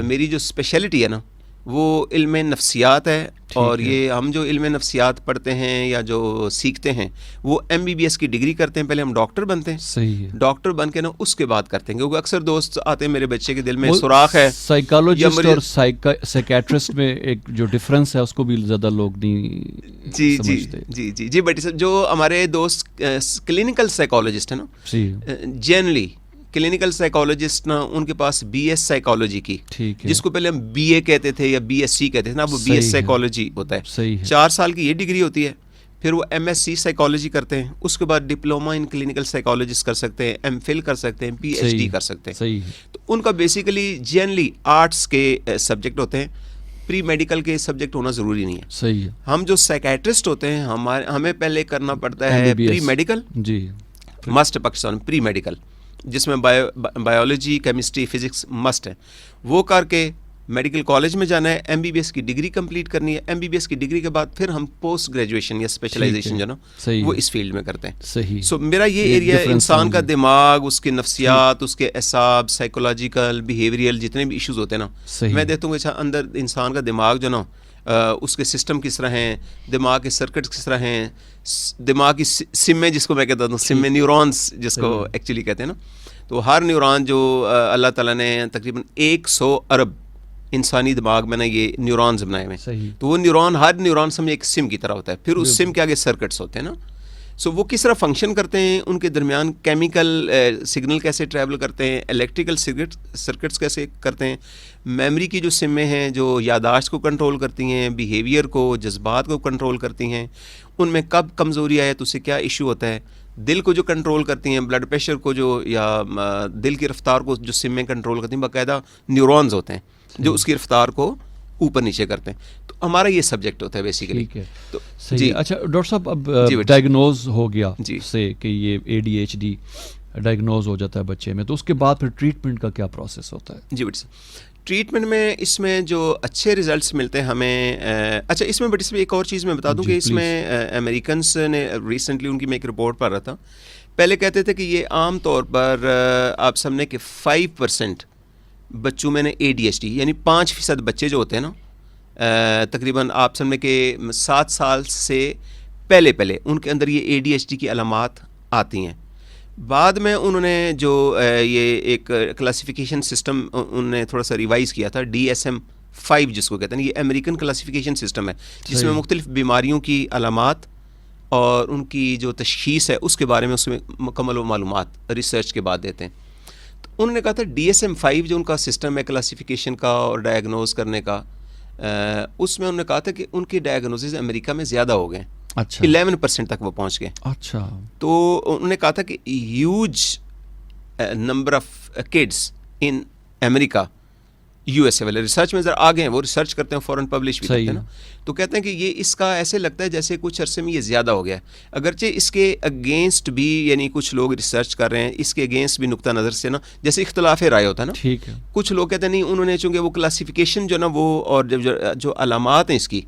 मेरी जो स्पेशलिटी है ना वो इल्म नफ्सियात है, और ये हम जो इल्म नफ्सियात पढ़ते हैं या जो सीखते हैं वो MBBS की डिग्री करते हैं, पहले हम डॉक्टर बनते हैं। सही है। डॉक्टर बन के ना उसके बाद करते हैं, क्योंकि अक्सर दोस्त आते हैं मेरे बच्चे के दिल में सुराख है। साइकोलॉजिस्ट और साइकेट्रिस्ट में एक जो डिफरेंस है उसको भी ज़्यादा लोग नहीं समझते। जी, बट जो हमारे दोस्त क्लिनिकल साइकोलॉजिस्ट है ना, जनरली क्लिनिकल साइकोलॉजिस्ट ना उनके पास बीएस साइकोलॉजी की, ठीक है, जिसको पहले हम बीए कहते थे या बीएससी कहते थे ना, वो सही बीएस है। साइकोलॉजी होता है। सही है। 4 साल की ये डिग्री होती है, फिर वो एमएससी साइकोलॉजी करते हैं, उसके बाद डिप्लोमा इन क्लिनिकल साइकोलॉजिस्ट कर सकते हैं, एमफिल कर सकते हैं, सही पीएचडी है, कर सकते हैं। सही है। तो उनका बेसिकली जनरली आर्ट्स के सब्जेक्ट होते हैं, प्री मेडिकल के सब्जेक्ट होना ज़रूरी नहीं है। सही है। हम जो साइकेट्रिस्ट होते हैं हमें पहले करना पड़ता है MBBS, प्री मेडिकल, जी, मस्ट पाकिस्तान प्री मेडिकल, जिसमें बायोलॉजी, केमिस्ट्री, फिजिक्स मस्ट है। वो करके मेडिकल कॉलेज में जाना है, एमबीबीएस की डिग्री कंप्लीट करनी है। एमबीबीएस की डिग्री के बाद फिर हम पोस्ट ग्रेजुएशन या स्पेशलाइजेशन जो ना सही वो है। इस फील्ड में करते हैं। सही। सो मेरा ये ये एरिया difference इंसान का समझे। दिमाग, उसके नफ्सियात, उसके एसाब, साइकोलॉजिकल, बिहेवियरल जितने भी इश्यूज होते हैं ना, सही। मैं देखता हूँ अच्छा अंदर इंसान का दिमाग जो ना उसके सिस्टम किस तरह हैं, दिमाग के सर्किट्स किस तरह हैं, दिमाग की सिमें जिसको मैं कहता हूँ, सिमें न्यूरॉन्स जिसको एक्चुअली कहते हैं ना, तो हर न्यूरॉन जो अल्लाह ताला ने तकरीबन 100 अरब इंसानी दिमाग में ना ये न्यूरॉन्स बनाए हुए हैं। तो वो न्यूरॉन, हर न्यूरॉन समझे एक सिम की तरह होता है, फिर उस सिम के आगे सर्किट्स होते हैं ना। सो वो किस तरह फंक्शन करते हैं, उनके दरमियान केमिकल सिग्नल कैसे ट्रैवल करते हैं, इलेक्ट्रिकल सर्किट्स कैसे करते हैं, मेमोरी की जो सिमें हैं जो यादाश्त को कंट्रोल करती हैं, बिहेवियर को, जज्बात को कंट्रोल करती हैं, उनमें कब कमज़ोरी आए तो उससे क्या इशू होता है, दिल को जो कंट्रोल करती हैं, ब्लड प्रेशर को जो, या दिल की रफ्तार को जो सिमें कंट्रोल करती हैं, बाकायदा न्यूरॉन्स होते हैं जो उसकी रफ्तार को ऊपर नीचे करते हैं। तो हमारा ये सब्जेक्ट होता है बेसिकली। ठीक है, तो सही है। अच्छा डॉक्टर साहब, अब डायग्नोज हो गया जी से कि ये ADHD डायग्नोज हो जाता है बच्चे में, तो उसके बाद फिर ट्रीटमेंट का क्या प्रोसेस होता है? जी बेटी, ट्रीटमेंट में इसमें जो अच्छे रिजल्ट्स मिलते हैं हमें, अच्छा इसमें बेटी साहब एक और चीज़ मैं बता दूं कि इसमें अमेरिकन्स ने रिसेंटली उनकी मैं एक रिपोर्ट पढ़ रहा था, पहले कहते थे कि ये आम तौर पर आप समझने कि 5% बच्चों में ADHD, यानी 5% बच्चे जो होते हैं ना, तकरीबन आप समझने के 7 साल से पहले उनके अंदर ये ADHD की अलामात आती हैं। बाद में उन्होंने जो ये एक क्लासिफिकेशन सिस्टम उन्होंने थोड़ा सा रिवाइज़ किया था, DSM-5 जिसको कहते हैं, ये अमेरिकन क्लासिफिकेशन सिस्टम है जिसमें मुख्तलिफ बीमारियों की अलामात और उनकी जो तशखीस है उसके बारे में उसमें मुकम्मल मालूमात रिसर्च के बाद देते हैं। तो उन्होंने कहा था DSM-5 जो उनका सिस्टम है क्लासिफिकेशन का और डायग्नोज करने का, उसमें उन्होंने कहा था कि उनके डायग्नोसिस अमेरिका में ज़्यादा हो गए। अच्छा, 11% तक वो पहुंच गए। अच्छा, तो उन्होंने कहा था कि huge number of kids in America, USA वाले रिसर्च में ज़रा आगे हैं, वो रिसर्च करते हैं, फॉरेन पब्लिश भी करते हैं ना, तो कहते हैं कि ये इसका ऐसे लगता है जैसे कुछ अरसे में ये ज़्यादा हो गया है। अगरचे इसके अगेंस्ट भी यानी कुछ लोग रिसर्च कर रहे हैं, इसके अगेंस्ट भी नुक्ता नज़र से ना जैसे इख्तलाफ राय होता है ना, ठीक है, कुछ लोग कहते हैं नहीं, उन्होंने चूँकि वो क्लासिफिकेशन जो ना वो और जो अलामात हैं इसकी,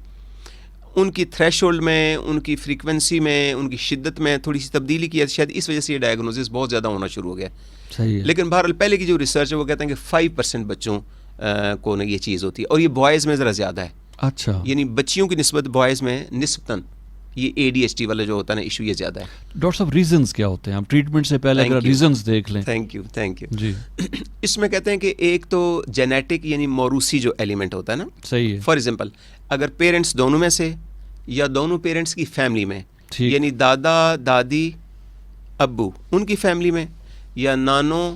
उनकी थ्रेशोल्ड में, उनकी फ्रीक्वेंसी में, उनकी शिद्दत में थोड़ी सी तब्दीली की है, शायद इस वजह से ये डायग्नोसिस बहुत ज़्यादा होना शुरू हो गया। सही है। लेकिन बहरहाल पहले की जो रिसर्च है वो कहते हैं कि 5% बच्चों को ना ये चीज़ होती है, और ये बॉयज़ में ज़रा ज़्यादा है। अच्छा, यानी बच्चियों की निस्बत बॉयज़ में निस्बतन ये ADHD वाला जो होता है ना इशू, ये ज़्यादा है। डॉक्टर साहब रीजंस क्या होते हैं? हम ट्रीटमेंट से पहले अगर रीजंस देख लें। थैंक यू जी। इसमें कहते हैं कि एक तो जेनेटिक यानी मौरूसी जो एलिमेंट होता है ना, सही है। फॉर एग्जांपल अगर पेरेंट्स दोनों में से या दोनों पेरेंट्स की फैमिली में, यानी दादा दादी अब्बू उनकी फैमिली में, या नाना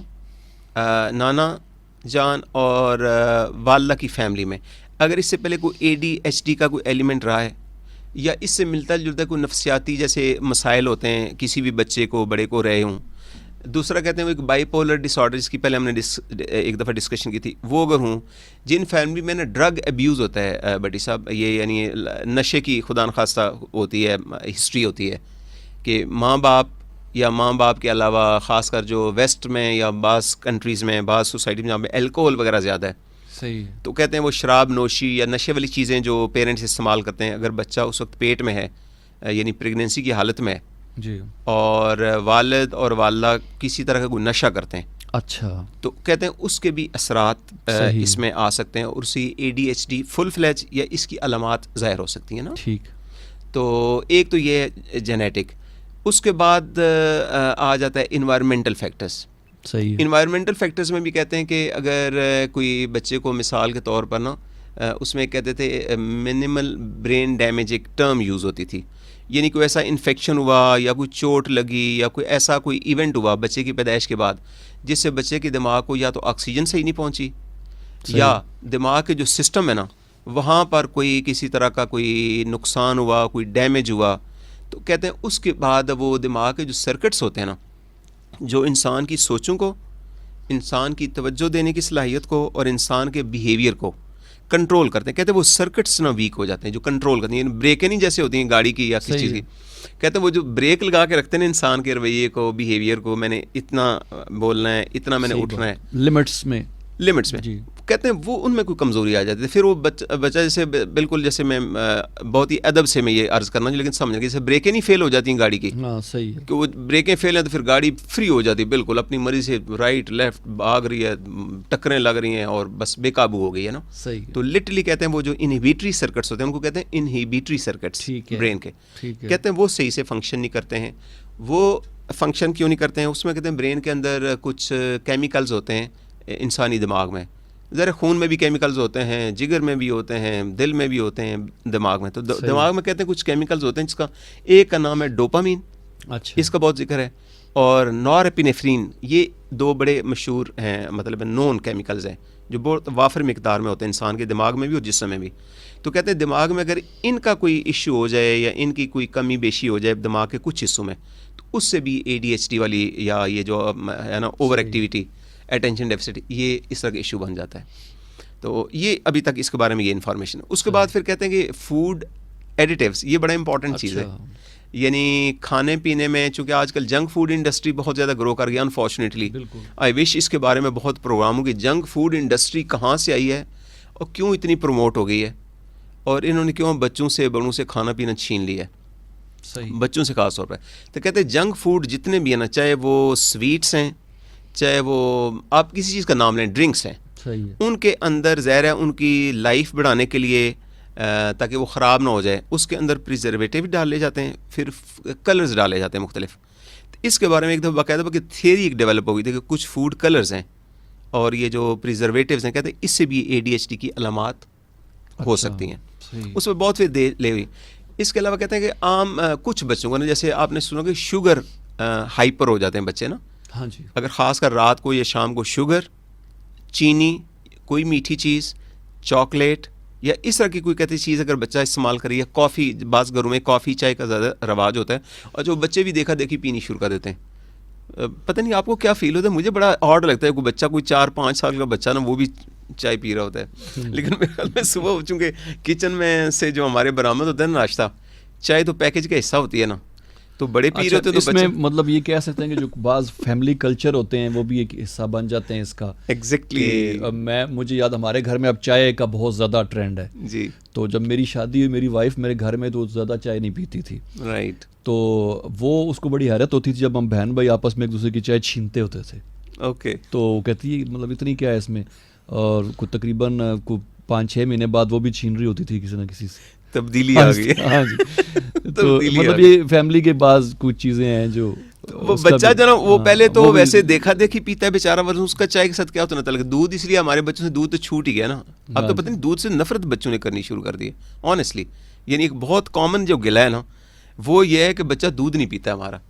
जान और वालदा की फैमिली में, अगर इससे पहले कोई ADHD का कोई एलिमेंट रहा है, या इससे मिलता जुलता कोई नफ्सियाती जैसे मसाइल होते हैं किसी भी बच्चे को बड़े को रहे हों। दूसरा कहते हैं वो एक बाइपोलर डिसऑर्डर जिसकी पहले हमने एक दफ़ा डिस्कशन की थी, वो अगर हूँ, जिन फैमिली में ना ड्रग अब्यूज़ होता है बटी साहब, ये यानी नशे की खुदा न खास्ता होती है, हिस्ट्री होती है कि माँ बाप के अलावा ख़ासकर जो वेस्ट में या बाज़ कंट्रीज़ में, बाज़ सोसाइटी में जहाँ पे अल्कोहल वगैरह ज़्यादा है, सही है, तो कहते हैं वो शराब नोशी या नशे वाली चीज़ें जो पेरेंट्स इस्तेमाल करते हैं, अगर बच्चा उस वक्त पेट में है यानी प्रेगनेंसी की हालत में जी, और वालिद और वालदा किसी तरह का कोई नशा करते हैं, अच्छा, तो कहते हैं उसके भी असरात इसमें आ सकते हैं और उसी ADHD फुल फ्लैज या इसकी अलामात ज़ाहिर हो सकती हैं ना। ठीक। तो एक तो ये जेनेटिक, उसके बाद आ जाता है इन्वायरमेंटल फैक्टर्स। सही है। इन्वायरमेंटल फैक्टर्स में भी कहते हैं कि अगर कोई बच्चे को मिसाल के तौर पर ना उसमें कहते थे मिनिमल ब्रेन डैमेज एक टर्म यूज़ होती थी यानी कोई ऐसा इन्फेक्शन हुआ या कोई चोट लगी या कोई ऐसा कोई इवेंट हुआ बच्चे की पैदाइश के बाद जिससे बच्चे के दिमाग को या तो ऑक्सीजन सही नहीं पहुंची या दिमाग के जो सिस्टम है ना वहाँ पर कोई किसी तरह का कोई नुकसान हुआ, कोई डैमेज हुआ, तो कहते हैं उसके बाद वो दिमाग के जो सर्किट्स होते हैं ना, जो इंसान की सोचों को, इंसान की तवज्जो देने की सलाहियत को और इंसान के बिहेवियर को कंट्रोल करते हैं, कहते हैं वो सर्किट्स ना वीक हो जाते हैं जो कंट्रोल करते हैं। ब्रेकें नहीं जैसे होती हैं गाड़ी की या किसी चीज़ की, कहते हैं वो जो ब्रेक लगा के रखते हैं इंसान के रवैये को, बिहेवियर को, मैंने इतना बोलना है, इतना मैंने उठना है, लिमिट्स में जी। कहते हैं वो उनमें कोई कमज़ोरी आ जाती है, फिर वो बच्चा जैसे बिल्कुल जैसे मैं बहुत ही अदब से मैं ये अर्ज़ करना लेकिन समझ जैसे ब्रेकें नहीं फेल हो जाती हैं गाड़ी की, हाँ सही है, कि वो ब्रेकें फेल हैं तो फिर गाड़ी फ्री हो जाती है, बिल्कुल अपनी मर्जी से राइट लेफ्ट भाग रही है, टक्करें लग रही हैं और बस बेकाबू हो गई है ना। सही तो लिटरली कहते हैं वो जो इनहिबिटरी सर्किट्स होते हैं उनको कहते हैं इनहिबिटरी सर्किट्स ब्रेन के, कहते हैं वो सही से फंक्शन नहीं करते हैं। वो फंक्शन क्यों नहीं करते हैं? उसमें कहते हैं ब्रेन के अंदर कुछ केमिकल्स होते हैं, इंसानी दिमाग में ज़रा खून में भी केमिकल्स होते हैं, जिगर में भी होते हैं, दिल में भी होते हैं, दिमाग में। तो दिमाग में कहते हैं कुछ केमिकल्स होते हैं जिसका एक का नाम है डोपामीन, अच्छा, इसका बहुत जिक्र है, और नॉरएपिनेफ्रीन, ये दो बड़े मशहूर हैं, मतलब नॉन केमिकल्स हैं जो बहुत वाफर मिकदार में होते हैं इंसान के दिमाग में भी और जिस्म में भी। तो कहते हैं दिमाग में अगर इनका कोई इशू हो जाए या इनकी कोई कमी बेशी हो जाए दिमाग के कुछ हिस्सों में, तो उससे भी ADHD वाली या ये जो है ना ओवर एक्टिविटी, अटेंशन डेफिसिट, ये इस तरह का इशू बन जाता है। तो ये अभी तक इसके बारे में ये इन्फॉर्मेशन है। उसके बाद फिर कहते हैं कि फूड एडिटिव्स, ये बड़ा इंपॉर्टेंट चीज़ है, यानी खाने पीने में, चूँकि आजकल जंक फूड इंडस्ट्री बहुत ज़्यादा ग्रो कर गया अनफॉर्चुनेटली। आई विश इसके बारे में बहुत प्रोग्राम हो कि जंक फूड इंडस्ट्री कहाँ से आई है और क्यों इतनी प्रमोट हो गई है और इन्होंने क्यों बच्चों से बड़ों से खाना पीना छीन लिया है, सही बच्चों से खास तौर पर। तो कहते हैं जंक फूड जितने भी है ना, चाहे वो स्वीट्स हैं, चाहे वो आप किसी चीज़ का नाम लें, ड्रिंक्स हैं, सही है, उनके अंदर ज़ाहिर है उनकी लाइफ बढ़ाने के लिए ताकि वो ख़राब ना हो जाए उसके अंदर प्रिजर्वेटिव डाले जाते हैं, फिर कलर्स डाले जाते हैं मुख्तलिफ। तो इसके बारे में एक दफ़ा बाकायदा कि थियरी एक डेवलप हो गई थी कि कुछ फूड कलर्स हैं और ये जो प्रिजर्वेटिव्स हैं, कहते हैं इससे भी ADHD की अलामात हो सकती हैं। उस पर बहुत फिर दे ले हुई। इसके अलावा कहते हैं कि आम कुछ बच्चों को ना, जैसे आपने सुना कि शुगर हाइपर हो जाते हैं बच्चे ना, हाँ जी, अगर ख़ासकर रात को या शाम को शुगर, चीनी, कोई मीठी चीज़, चॉकलेट या इस तरह की कोई कहती चीज़ अगर बच्चा इस्तेमाल करे, या कॉफ़ी, बाज़ घरों में कॉफ़ी चाय का ज़्यादा रवाज होता है और जो बच्चे भी देखा देखी पीनी शुरू कर देते हैं। पता नहीं आपको क्या फ़ील होता है, मुझे बड़ा ऑड लगता है कोई बच्चा, कोई 4-5 साल का बच्चा ना, वो भी चाय पी रहा होता है। लेकिन मेरे ख्याल में सुबह चूँकि किचन में से जो हमारे बरामद होता है ना नाश्ता, चाय तो पैकेज का हिस्सा होती है ना, तो बड़े पी रहे होते तो इसमें मतलब ये कह सकते हैं कि जो बाज़ फैमिली कल्चर होते हैं वो भी एक हिस्सा बन जाते हैं इसका। एग्जैक्टली मुझे याद, हमारे घर में अब चाय का बहुत ज़्यादा ट्रेंड है जी। तो जब मेरी शादी हुई, मेरी वाइफ मेरे घर में तो ज़्यादा चाय नहीं पीती थी, राइट, तो वो उसको बड़ी हैरत होती थी जब हम बहन भाई आपस में एक दूसरे की चाय छीनते होते थे। ओके, तो वो कहती है मतलब इतनी क्या है इसमें, और तकरीबन 5-6 महीने बाद वो भी छीन रही होती थी किसी न किसी से। तब्दीली आ गई है। हाँ जी। तो मतलब ये फैमिली के बाज़ कुछ चीज़ें हैं जो वो बच्चा जो ना वो पहले तो वैसे देखा देखी पीता है बेचारा, वरना उसका चाय के साथ क्या होता ना लगे दूध, इसलिए हमारे बच्चों से दूध तो छूट ही गया ना। अब तो पता नहीं दूध से नफरत बच्चों ने करनी शुरू कर दी है ऑनेस्टली। यानी एक बहुत कॉमन जो गिला है ना वो ये है कि बच्चा दूध नहीं पीता हमारा,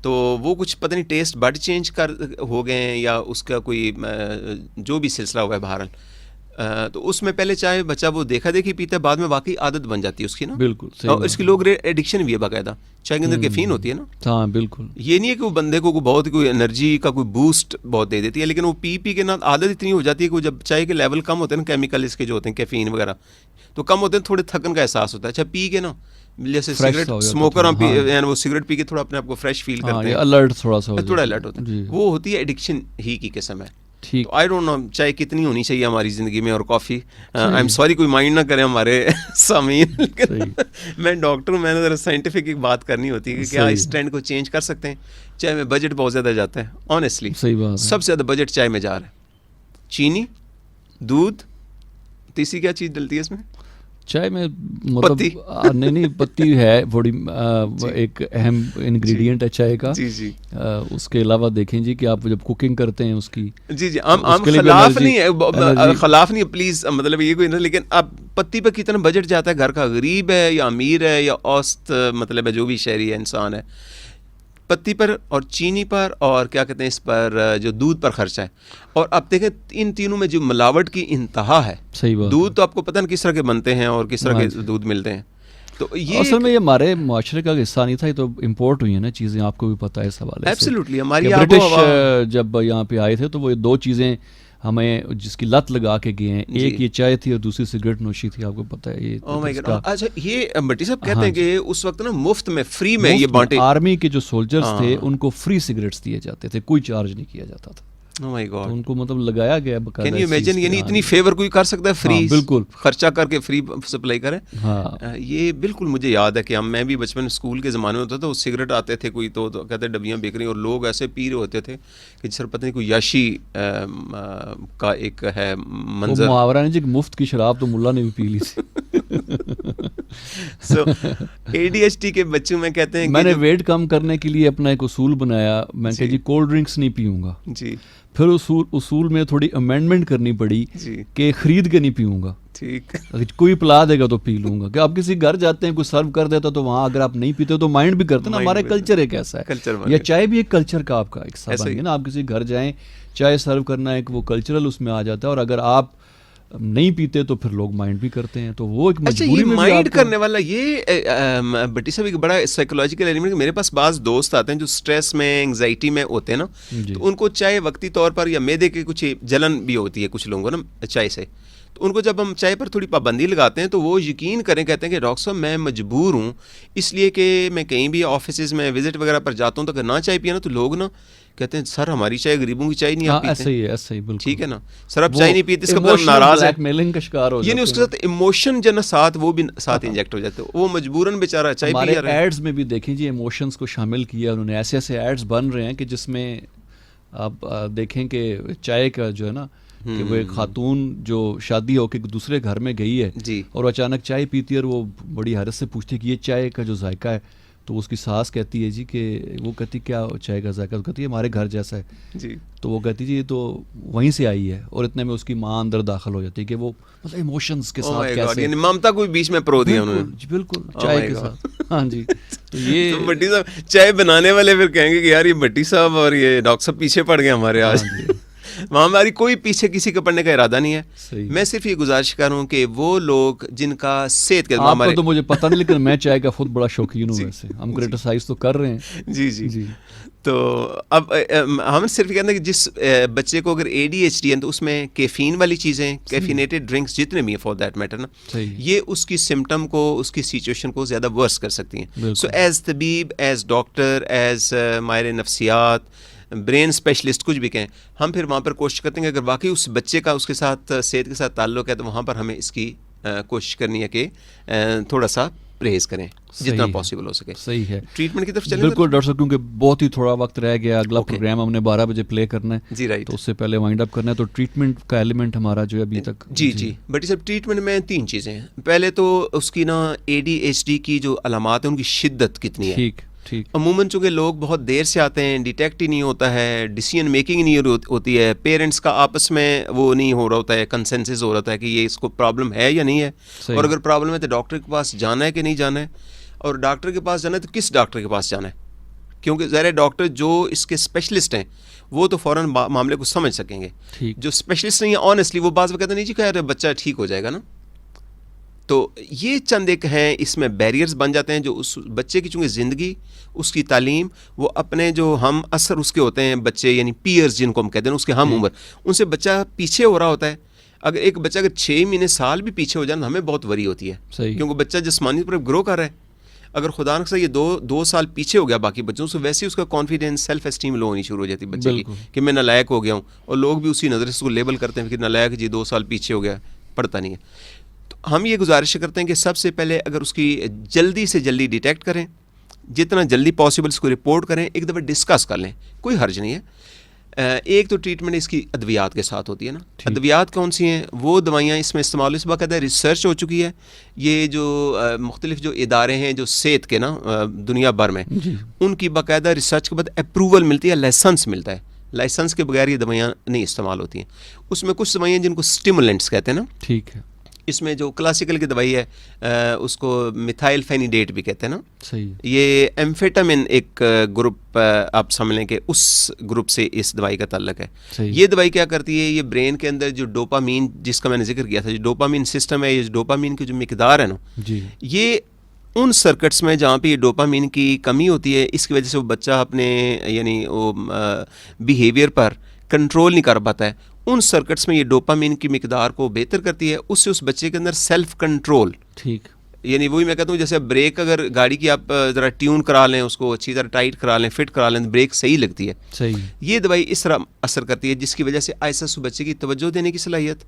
तो वो कुछ पता नहीं टेस्ट बड चेंज कर हो गए हैं या उसका कोई जो भी सिलसिला हुआ है बहरहाल। तो उसमें पहले चाहे बच्चा वो देखा देखी पीता है, बाद में वाकई आदत बन जाती है उसकी ना। बिल्कुल। और इसकी लोग एडिक्शन भी है बाकायदा, चाय के अंदर कैफीन होती है ना। हाँ बिल्कुल। ये नहीं है कि वो बंदे को बहुत कोई एनर्जी का कोई बूस्ट बहुत दे देती है, लेकिन वो पी पी के ना आदत इतनी हो जाती है कि जब चाय के लेवल कम होते हैं ना, केमिकल इसके जो होते हैं कैफीन वगैरह तो कम होते हैं, थोड़े थकन का एहसास होता है। अच्छा पी के ना, जैसे सिगरेट स्मोकर हम यानी वो सिगरेट पी के थोड़ा अपने आप को फ्रेश फील करते हैं, अलर्ट थोड़ा अलर्ट होता है, वो होती है एडिक्शन ही की किस्म है। ठीक, आई डोंट नो चाय कितनी होनी चाहिए हमारी ज़िंदगी में और कॉफ़ी। आई एम सॉरी कोई माइंड ना करें हमारे सामीन, लेकिन मैं डॉक्टर हूँ, मैंने ज़रा साइंटिफिक एक बात करनी होती है कि क्या इस ट्रेंड को चेंज कर सकते हैं। चाय में बजट बहुत ज़्यादा जाता है ऑनेस्टली, सही बात है, सबसे ज़्यादा बजट चाय में जा रहा है। चीनी, दूध, तीसरी क्या चीज़ डलती है इसमें? चाय में मतलब नहीं पत्ती है थोड़ी एक अहम इंग्रेडिएंट है चाय का। जी जी। उसके अलावा देखें जी कि आप जब कुकिंग करते हैं उसकी जी जी, हम खिलाफ नहीं है, खिलाफ नहीं प्लीज, मतलब ये कोई नहीं, लेकिन अब पत्ती पर कितना बजट जाता है, घर का गरीब है या अमीर है या औसत मतलब है जो भी शहरी है इंसान है, पत्ती पर और चीनी पर और क्या कहते हैं इस पर जो दूध पर खर्चा है। और अब देखें इन तीनों में जो मिलावट की इंतहा है। सही बात। दूध तो आपको पता नहीं किस तरह के बनते हैं और किस तरह के दूध मिलते हैं। तो ये असल में ये हमारे मुआशरे का हिस्सा नहीं था, ये तो इम्पोर्ट हुई है ना चीज़ें, आपको भी पता है इस हवाले से। एब्सोल्युटली, हमारी ब्रिटिश जब यहाँ पे आए थे तो वो दो चीज़ें हमें जिसकी लत लगा के गए हैं, एक ये चाय थी और दूसरी सिगरेट नोशी थी, आपको पता है ये। Oh my God. अच्छा, ये भट्टी साहब कहते हैं कि उस वक्त ना मुफ्त में फ्री में ये बांटे, आर्मी के जो सोल्जर्स थे उनको फ्री सिगरेट्स दिए जाते थे, कोई चार्ज नहीं किया जाता था। Oh my God. तो उनको मतलब लगाया गया बकायदा। कैन यू इमेजिन, यानी इतनी फेवर कोई कर सकता है फ्री? बिल्कुल खर्चा करके फ्री सप्लाई करें। हाँ, ये बिल्कुल मुझे याद है कि मैं भी बचपन स्कूल के ज़माने में होता था, सिगरेट आते थे कोई तो कहते डब्बियाँ बिक रही और लोग ऐसे पी रहे होते थे कि सर पता नहीं कोई याशी का एक है मंजर। मुहावरा नहीं जी, मुफ्त की शराब तो मुल्ला ने भी पी ली थी। सो ADHD के बच्चों में कहते हैं मैंने वेट कम करने के लिए अपना एक उसूल बनाया, मैं कहा जी कोल्ड ड्रिंक्स नहीं पीऊँगा जी। फिर उसूल में थोड़ी अमेंडमेंट करनी पड़ी कि खरीद के नहीं पीऊँगा, ठीक, अगर कोई पिला देगा तो पी लूँगा। कि आप किसी घर जाते हैं कोई सर्व कर देता तो वहाँ अगर आप नहीं पीते तो माइंड भी करते ना, हमारा कल्चर एक ऐसा है, या चाय भी एक कल्चर का आपका एक हिस्सा बन गया ना। आप किसी घर जाएँ, चाय सर्व करना एक वो कल्चरल उसमें आ जाता है, और अगर आप नहीं पीते तो फिर लोग माइंड भी करते हैं, तो वो एक मजबूरी में माइंड करने वाला ये बट्टी साहब एक बड़ा साइकोलॉजिकल एलिमेंट। मेरे पास बाज़ दोस्त आते हैं जो स्ट्रेस में एंग्जाइटी में होते हैं ना, तो उनको चाय वक्ती तौर पर या मैदे के कुछ जलन भी होती है कुछ लोगों को ना चाय से, तो उनको जब हम चाय पर थोड़ी पाबंदी लगाते हैं तो वो यकीन करें कहते हैं कि डॉक्टर साहब मैं मजबूर हूँ, इसलिए कि मैं कहीं भी ऑफिस में विजिट वगैरह पर जाता हूँ तो अगर ना चाय पिया ना तो लोग ना कहते हैं सर हमारी चाय गरीबों की चाय नहीं आप पीते। ऐसे ही है, ऐसे ही बिल्कुल ठीक है ना सर, आप चाय नहीं पीते इसका मतलब नाराज है, ब्लैकमेलिंग का शिकार हो जाते हैं। यानी उसके साथ इमोशन जो ना साथ वो भी साथ इंजेक्ट हो जाते हैं, वो मजबूरन बेचारा चाय पी रहा है। एड्स में भी देखें जी इमोशंस को शामिल किया उन्होंने, ऐसे ऐसे एड्स बन रहे हैं कि जिसमें आप देखें कि चाय का जो है ना कि वो एक खातून जो शादी होकर दूसरे घर में गई है जी, और अचानक चाय पीती है और वो बड़ी हैरत से पूछती है कि ये चाय का जो जायका है, तो उसकी सास कहती है जी कि वो कहती क्या चाय का जायका, तो कहती है हमारे घर जैसा है जी। तो वो कहती जी ये तो वहीं से आई है, और इतने में उसकी माँ अंदर दाखिल हो जाती है कि वो मतलब इमोशंस के साथ कैसे, यानी ममता को बीच में प्रो दिया उन्होंने। जी बिल्कुल, चाय के साथ। हाँ जी, तो ये तो भट्टी साहब चाय बनाने वाले फिर कहेंगे कि यार ये भट्टी साहब और ये डॉक्टर साहब पीछे पड़ गए हमारे आज। वहाँ हमारी कोई पीछे किसी के पढ़ने का इरादा नहीं है। मैं सिर्फ ये गुजारिश कर रहा हूँ कि वो लोग जिनका सेहत के आपको तो मुझे पता नहीं, लेकिन मैं चाय का खुद बड़ा शौकीन हूँ वैसे, हम क्रिटिसाइज तो कर रहे हैं। जी जी जी। तो अब हम सिर्फ कहते हैं कि जिस बच्चे को अगर ADHD है तो उसमें कैफीन वाली चीज़ें, कैफिनेटेड ड्रिंक्स जितने भी हैं फॉर दैट मैटर ना, ये उसकी सिम्टम को, उसकी सिचुएशन को ज़्यादा वर्स कर सकती हैं। सो एज तबीब, एज डॉक्टर, एज माहिर नफ्सियात, ब्रेन स्पेशलिस्ट कुछ भी कहें, हम फिर वहाँ पर कोशिश करते हैं कि अगर वाकई उस बच्चे का उसके साथ सेहत के साथ ताल्लुक़ है तो वहाँ पर हमें इसकी कोशिश करनी है कि थोड़ा सा परहेज़ करें जितना पॉसिबल हो सके। सही है, ट्रीटमेंट की तरफ चलें। बिल्कुल डॉक्टर साहब, क्योंकि बहुत ही थोड़ा वक्त रह गया, अगला प्रोग्राम हमने 12 बजे प्ले करना है जी, राइट, तो उससे पहले वाइंड अप करना है, तो ट्रीटमेंट का एलिमेंट हमारा जो है अभी तक। जी जी बट सब ट्रीटमेंट में 3 चीज़ें हैं। पहले तो उसकी ना ADHD की जो अलामात है उनकी शिद्दत कितनी है। ठीक ठीक। अमूमन चूँकि लोग बहुत देर से आते हैं, डिटेक्ट ही नहीं होता है, डिसीजन मेकिंग नहीं होती है, पेरेंट्स का आपस में वो नहीं हो रहा होता है, कंसेंसस हो रहा है कि ये इसको प्रॉब्लम है या नहीं है, और अगर प्रॉब्लम है तो डॉक्टर के पास जाना है कि नहीं जाना है, और डॉक्टर के पास जाना है तो किस डॉक्टर के पास जाना है, क्योंकि ज़ाहिर डॉक्टर जो इसके स्पेशलिस्ट हैं वो तो फ़ौरन मामले को समझ सकेंगे। जो स्पेशलिस्ट नहीं है ऑनेस्टली वो बात कहते नहीं जी कह रहे बच्चा ठीक हो जाएगा ना। तो ये चंद एक हैं, इसमें बैरियर्स बन जाते हैं जो उस बच्चे की चूँकि ज़िंदगी, उसकी तालीम, वो अपने जो हम असर उसके होते हैं बच्चे यानी पीयर्स जिनको हम कहते हैं उसके हम उम्र, उनसे बच्चा पीछे हो रहा होता है। अगर एक बच्चा अगर 6 महीने साल भी पीछे हो जाए तो हमें बहुत वरी होती है, क्योंकि बच्चा जिस्मानी पर ग्रो कर रहा है। अगर खुदा न ये 2 साल पीछे हो गया बाकी बच्चों से, वैसे ही उसका कॉन्फिडेंस, सेल्फ एस्टीम लो होनी शुरू हो जाती है बच्चे की कि मैं नालायक हो गया हूँ, और लोग भी उसी नज़र से उसको लेबल करते हैं कि नालायक जी 2 साल पीछे हो गया, पढ़ता नहीं है। तो हम ये गुजारिश करते हैं कि सबसे पहले अगर उसकी जल्दी से जल्दी डिटेक्ट करें, जितना जल्दी पॉसिबल उसको रिपोर्ट करें, एक दफ़ा डिस्कस कर लें, कोई हर्ज नहीं है। एक तो ट्रीटमेंट इसकी अद्वियात के साथ होती है ना। अद्वियात कौन सी हैं? वो दवाइयाँ इसमें इस्तेमाल इस बाकायदा रिसर्च हो चुकी है। ये जो मुख्तलिफ जो इदारे हैं जो सेहत के ना दुनिया भर में, उनकी बाकायदा रिसर्च के बाद अप्रूवल मिलती है, लाइसेंस मिलता है। लाइसेंस के बगैर ये दवाइयाँ नहीं इस्तेमाल होती हैं। उसमें कुछ दवाइयाँ जिनको स्टिमुलेंट्स कहते हैं ना, ठीक है। इसमें जो क्लासिकल की दवाई है उसको मिथाइल फेनिडेट भी कहते हैं ना। सही। ये एम्फेटामिन एक ग्रुप आप समझ लें कि उस ग्रुप से इस दवाई का ताल्लुक है। सही। ये दवाई क्या करती है, ये ब्रेन के अंदर जो डोपामीन जिसका मैंने जिक्र किया था, जो डोपामीन सिस्टम है, ये डोपामीन की जो मिकदार है ना जी, ये उन सर्किट्स में जहाँ पे ये डोपामीन की कमी होती है, इसकी वजह से वो बच्चा अपने यानी वो बिहेवियर पर कंट्रोल नहीं कर पाता है। उन सर्किट्स में ये डोपामीन की मिकदार को बेहतर करती है, उससे उस बच्चे के अंदर सेल्फ कंट्रोल, ठीक, यानी वही मैं कहता हूँ जैसे ब्रेक अगर गाड़ी की आप ज़रा ट्यून करा लें, उसको अच्छी तरह टाइट करा लें, फिट करा लें, ब्रेक सही लगती है। सही। ये दवाई इस तरह असर करती है जिसकी वजह से आहिस्ता उस बच्चे की तवज्जो देने की सलाहियत,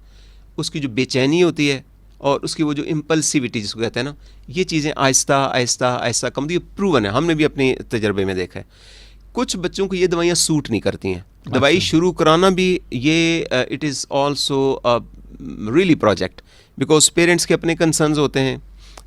उसकी जो बेचैनी होती है और उसकी वो जो इम्पल्सिविटी जिसको कहते हैं ना, ये चीज़ें आहिस्ता आहिस्ता आहिस्ता कम। ये प्रूवन है, हमने भी अपने तजर्बे में देखा है। कुछ बच्चों को ये दवाइयाँ सूट नहीं करती हैं। दवाई शुरू कराना भी ये it is also really project, because parents के अपने कंसर्न्स होते हैं।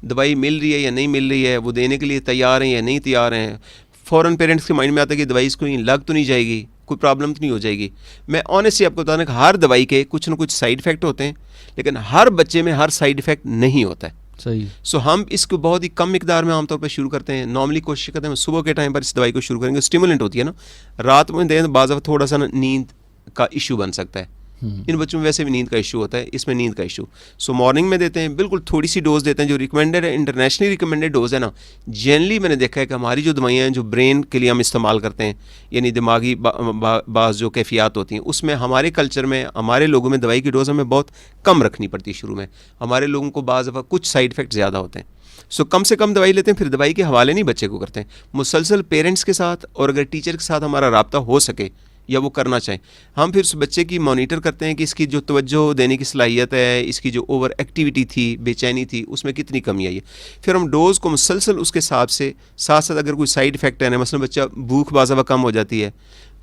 दवाई मिल रही है या नहीं मिल रही है, वो देने के लिए तैयार हैं या नहीं तैयार हैं। फ़ौरन पेरेंट्स के माइंड में आता है कि दवाई इसको लग तो नहीं जाएगी, कोई प्रॉब्लम तो नहीं हो जाएगी। मैं ऑनेस्टली आपको बताना कि हर दवाई के कुछ ना कुछ साइड इफ़ेक्ट होते हैं, लेकिन हर बच्चे में हर साइड इफ़ेक्ट नहीं होता है। सही। सो हम इसको बहुत ही कम मिकदार में आमतौर पर शुरू करते हैं। नॉर्मली कोशिश करते हैं सुबह के टाइम पर इस दवाई को शुरू करेंगे। स्टिमुलेंट होती है ना, रात में दें तो बाज़ दफ़ा थोड़ा सा नींद का इशू बन सकता है। इन बच्चों में वैसे भी नींद का इशू होता है, इसमें नींद का इशू। सो मॉर्निंग में देते हैं, बिल्कुल थोड़ी सी डोज देते हैं जो रिकमेंडेड है, इंटरनेशनली रिकमेंडेड डोज है ना। जनरली मैंने देखा है कि हमारी जो दवाइयाँ हैं जो ब्रेन के लिए हम इस्तेमाल करते हैं, यानी दिमागी बाज़ जो कैफियत होती हैं, उसमें हमारे कल्चर में हमारे लोगों में दवाई की डोज हमें बहुत कम रखनी पड़ती है। शुरू में हमारे लोगों को बाज़ दफ़ा कुछ साइड इफ़ेक्ट ज़्यादा होते हैं। सो कम से कम दवाई लेते हैं, फिर दवाई के हवाले नहीं बच्चे को करते हैं। मुसलसल पेरेंट्स के साथ और अगर टीचर के साथ हमारा रब्ता हो सके या वो करना चाहें, हम फिर उस बच्चे की मॉनिटर करते हैं कि इसकी जो तवज्जो देने की सलाहियत है, इसकी जो ओवर एक्टिविटी थी, बेचैनी थी, उसमें कितनी कमी आई है। फिर हम डोज़ को मुसलसल उसके हिसाब से साथ साथ अगर कोई साइड इफ़ेक्ट है ना, मसलन बच्चा भूख बाज़ा कम हो जाती है,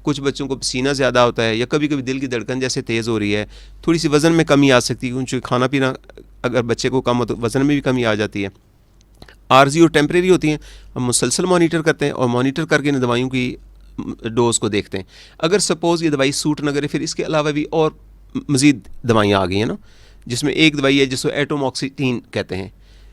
कुछ बच्चों को पसीना ज़्यादा होता है, या कभी कभी दिल की धड़कन जैसे तेज़ हो रही है, थोड़ी सी वज़न में कमी आ सकती है, क्योंकि खाना पीना अगर बच्चे को कम हो तो वज़न में भी कमी आ जाती है। आर्जी और टेम्परेरी होती हैं। हम मुसलसल मॉनिटर करते हैं और मॉनिटर करके इन दवाइयों की डोज को देखते हैं। अगर सपोज़ ये दवाई सूट न करे, फिर इसके अलावा भी और मज़ीद दवाइयाँ आ गई हैं ना, जिसमें एक दवाई है जिसको एटोमॉक्सिटीन कहते हैं।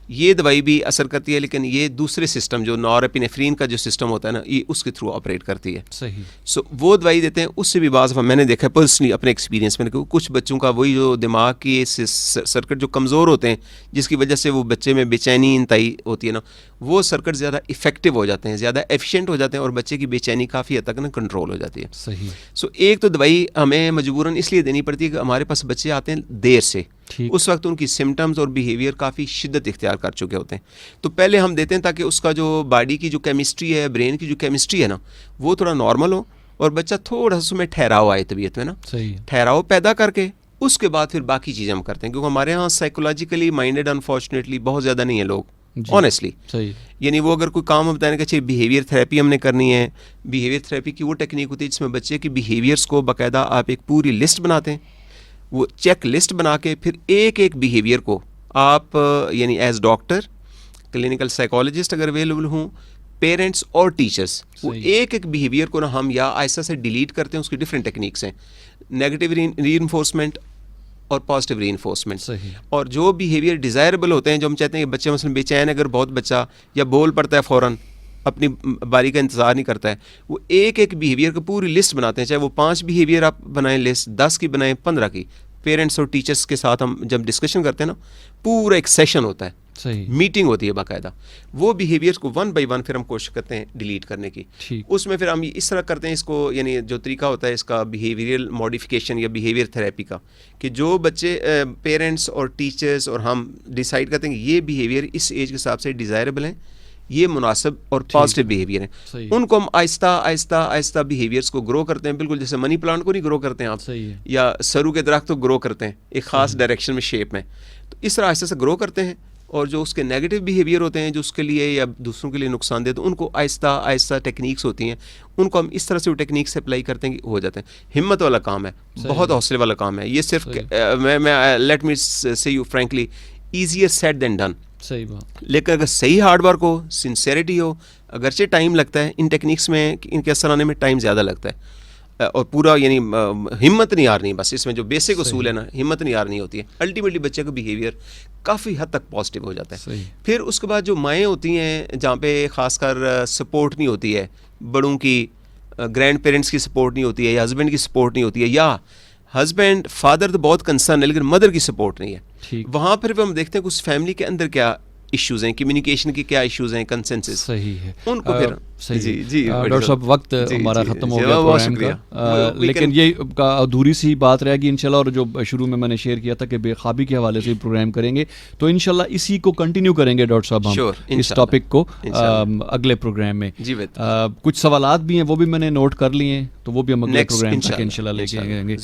ये दवाई भी असर करती है, लेकिन ये दूसरे सिस्टम जो नॉरएपिनेफ्रीन का जो सिस्टम होता है ना, ये उसके थ्रू ऑपरेट करती है। सही। सो वो दवाई देते हैं। उससे भी बाज़ मैंने देखा है पर्सनली अपने एक्सपीरियंस में, कुछ बच्चों का वही जो दिमाग की सर्किट जो कमज़ोर होते हैं, जिसकी वजह से वो बच्चे में बेचैनी इंतई होती है ना, वो सर्किट ज़्यादा इफेक्टिव हो जाते हैं, ज़्यादा एफिशिएंट हो जाते हैं और बच्चे की बेचैनी काफ़ी हद तक ना कंट्रोल हो जाती है। सही। सो एक तो दवाई हमें मजबूरन इसलिए देनी पड़ती है कि हमारे पास बच्चे आते हैं देर से, उस वक्त उनकी सिम्टम्स और बिहेवियर काफ़ी शिद्दत इख्तियार कर चुके होते हैं। तो पहले हम देते हैं ताकि उसका जो बॉडी की जो केमिस्ट्री है, ब्रेन की जो केमिस्ट्री है ना, वो थोड़ा नॉर्मल हो और बच्चा थोड़ा सा उसमें ठहराव आए तबीयत में ना। सही। ठहराव पैदा करके उसके बाद फिर बाकी चीज़ें हम करते हैं, क्योंकि हमारे यहाँ साइकोलॉजिकली माइंडेड अनफॉर्चुनेटली बहुत ज़्यादा नहीं है लोग, ऑनेस्टली। सही। यानी वो अगर कोई काम हम बताने का चाहिए, बिहेवियर थेरेपी हमने करनी है। बिहेवियर थेरेपी की वो टेक्निक होती है जिसमें बच्चे की बिहेवियर्स को बाकायदा आप एक पूरी लिस्ट बनाते हैं, वो चेक लिस्ट बना के फिर एक एक बिहेवियर को आप यानी एज डॉक्टर, क्लिनिकल साइकोलॉजिस्ट अगर अवेलेबल हों, पेरेंट्स और टीचर्स, वो एक एक बिहेवियर को ना हम या ऐसा से डिलीट करते हैं। उसकी डिफरेंट टेक्निक्स हैं, नेगेटिव रीइंफोर्समेंट और पॉजिटिव रीइंफोर्समेंट। और जो बिहेवियर डिज़ायरेबल होते हैं, जो हम चाहते हैं कि बच्चे मसलन बेचैन, अगर बहुत बच्चा या बोल पड़ता है फ़ौरन, अपनी बारी का इंतज़ार नहीं करता है, वो एक एक बिहेवियर की पूरी लिस्ट बनाते हैं। चाहे वो 5 बिहेवियर आप बनाएं लिस्ट, 10 की बनाएं, 15 की। पेरेंट्स और टीचर्स के साथ हम जब डिस्कशन करते हैं ना, पूरा एक सेशन होता है, सही। मीटिंग होती है बाकायदा। वो बिहेवियर्स को 1 बाय 1 फिर हम कोशिश करते हैं डिलीट करने की। उसमें फिर हम इस तरह करते हैं इसको, यानी जो तरीका होता है इसका बिहेवियरल मॉडिफिकेशन या बिहेवियर थेरेपी का, कि जो बच्चे पेरेंट्स और टीचर्स और हम डिसाइड करते हैं कि ये बिहेवियर इस एज के हिसाब से डिज़ायरेबल हैं, ये मुनासिब और पॉजिटिव बिहेवियर हैं, उनको हम आहिस्ता आहिस्ता आहिस्ता बिहेवियर्स को ग्रो करते हैं। बिल्कुल जैसे मनी प्लांट को नहीं ग्रो करते हैं आप, या सरू के दरख्त को ग्रो करते हैं एक ख़ास डायरेक्शन में, शेप में। तो इस तरह आहिस्ता से ग्रो करते हैं और जो उसके नेगेटिव बिहेवियर होते हैं जो उसके लिए या दूसरों के लिए नुकसानदेह, तो उनको आहिस्ता आहिस्ता टेक्निक्स होती हैं, उनको हम इस तरह से वो टेक्निक्स अप्लाई करते हैं कि हो जाते हैं। हिम्मत वाला काम है, बहुत हौसले वाला काम है ये। सिर्फ मैं let me say you frankly easier said than done. सही बात। लेकिन अगर सही हार्ड वर्क हो, सिंसेरिटी हो, अगरचे टाइम लगता है इन टेक्निक्स में, इनके असर आने में टाइम ज़्यादा लगता है, और पूरा यानी हिम्मत नहीं हारनी, बस इसमें जो बेसिक उसूल है ना, हिम्मत नहीं हारनी होती है। अल्टीमेटली बच्चे का बिहेवियर काफ़ी हद तक पॉजिटिव हो जाता है। फिर उसके बाद जो माएँ होती हैं जहाँ पे ख़ासकर सपोर्ट नहीं होती है, बड़ों की, ग्रैंड पेरेंट्स की सपोर्ट नहीं होती है, या हस्बैंड की सपोर्ट नहीं होती है, या हस्बैंड फादर तो बहुत कंसर्न है लेकिन मदर की सपोर्ट नहीं है, वहाँ पर हम देखते हैं कि उस फैमिली के अंदर क्या इश्यूज़ हैं, कम्युनिकेशन की क्या इश्यूज़ हैं, कंसेंसस। सही है, उनको फिर सही। जी डॉक्टर साहब वक्त हमारा ख़त्म हो गया प्रोग्राम का, लेकिन ये अधूरी सी बात रहेगी इंशाल्लाह, और जो शुरू में मैंने शेयर किया था कि बेख्वाबी के हवाले से प्रोग्राम करेंगे, तो इंशाल्लाह इसी को कंटिन्यू करेंगे डॉक्टर साहब हम इस टॉपिक को अगले प्रोग्राम में। कुछ सवालात भी हैं वो भी मैंने नोट कर लिए हैं, तो वो भी हम अगले प्रोग्राम तक इंशाल्लाह लेके आएंगे।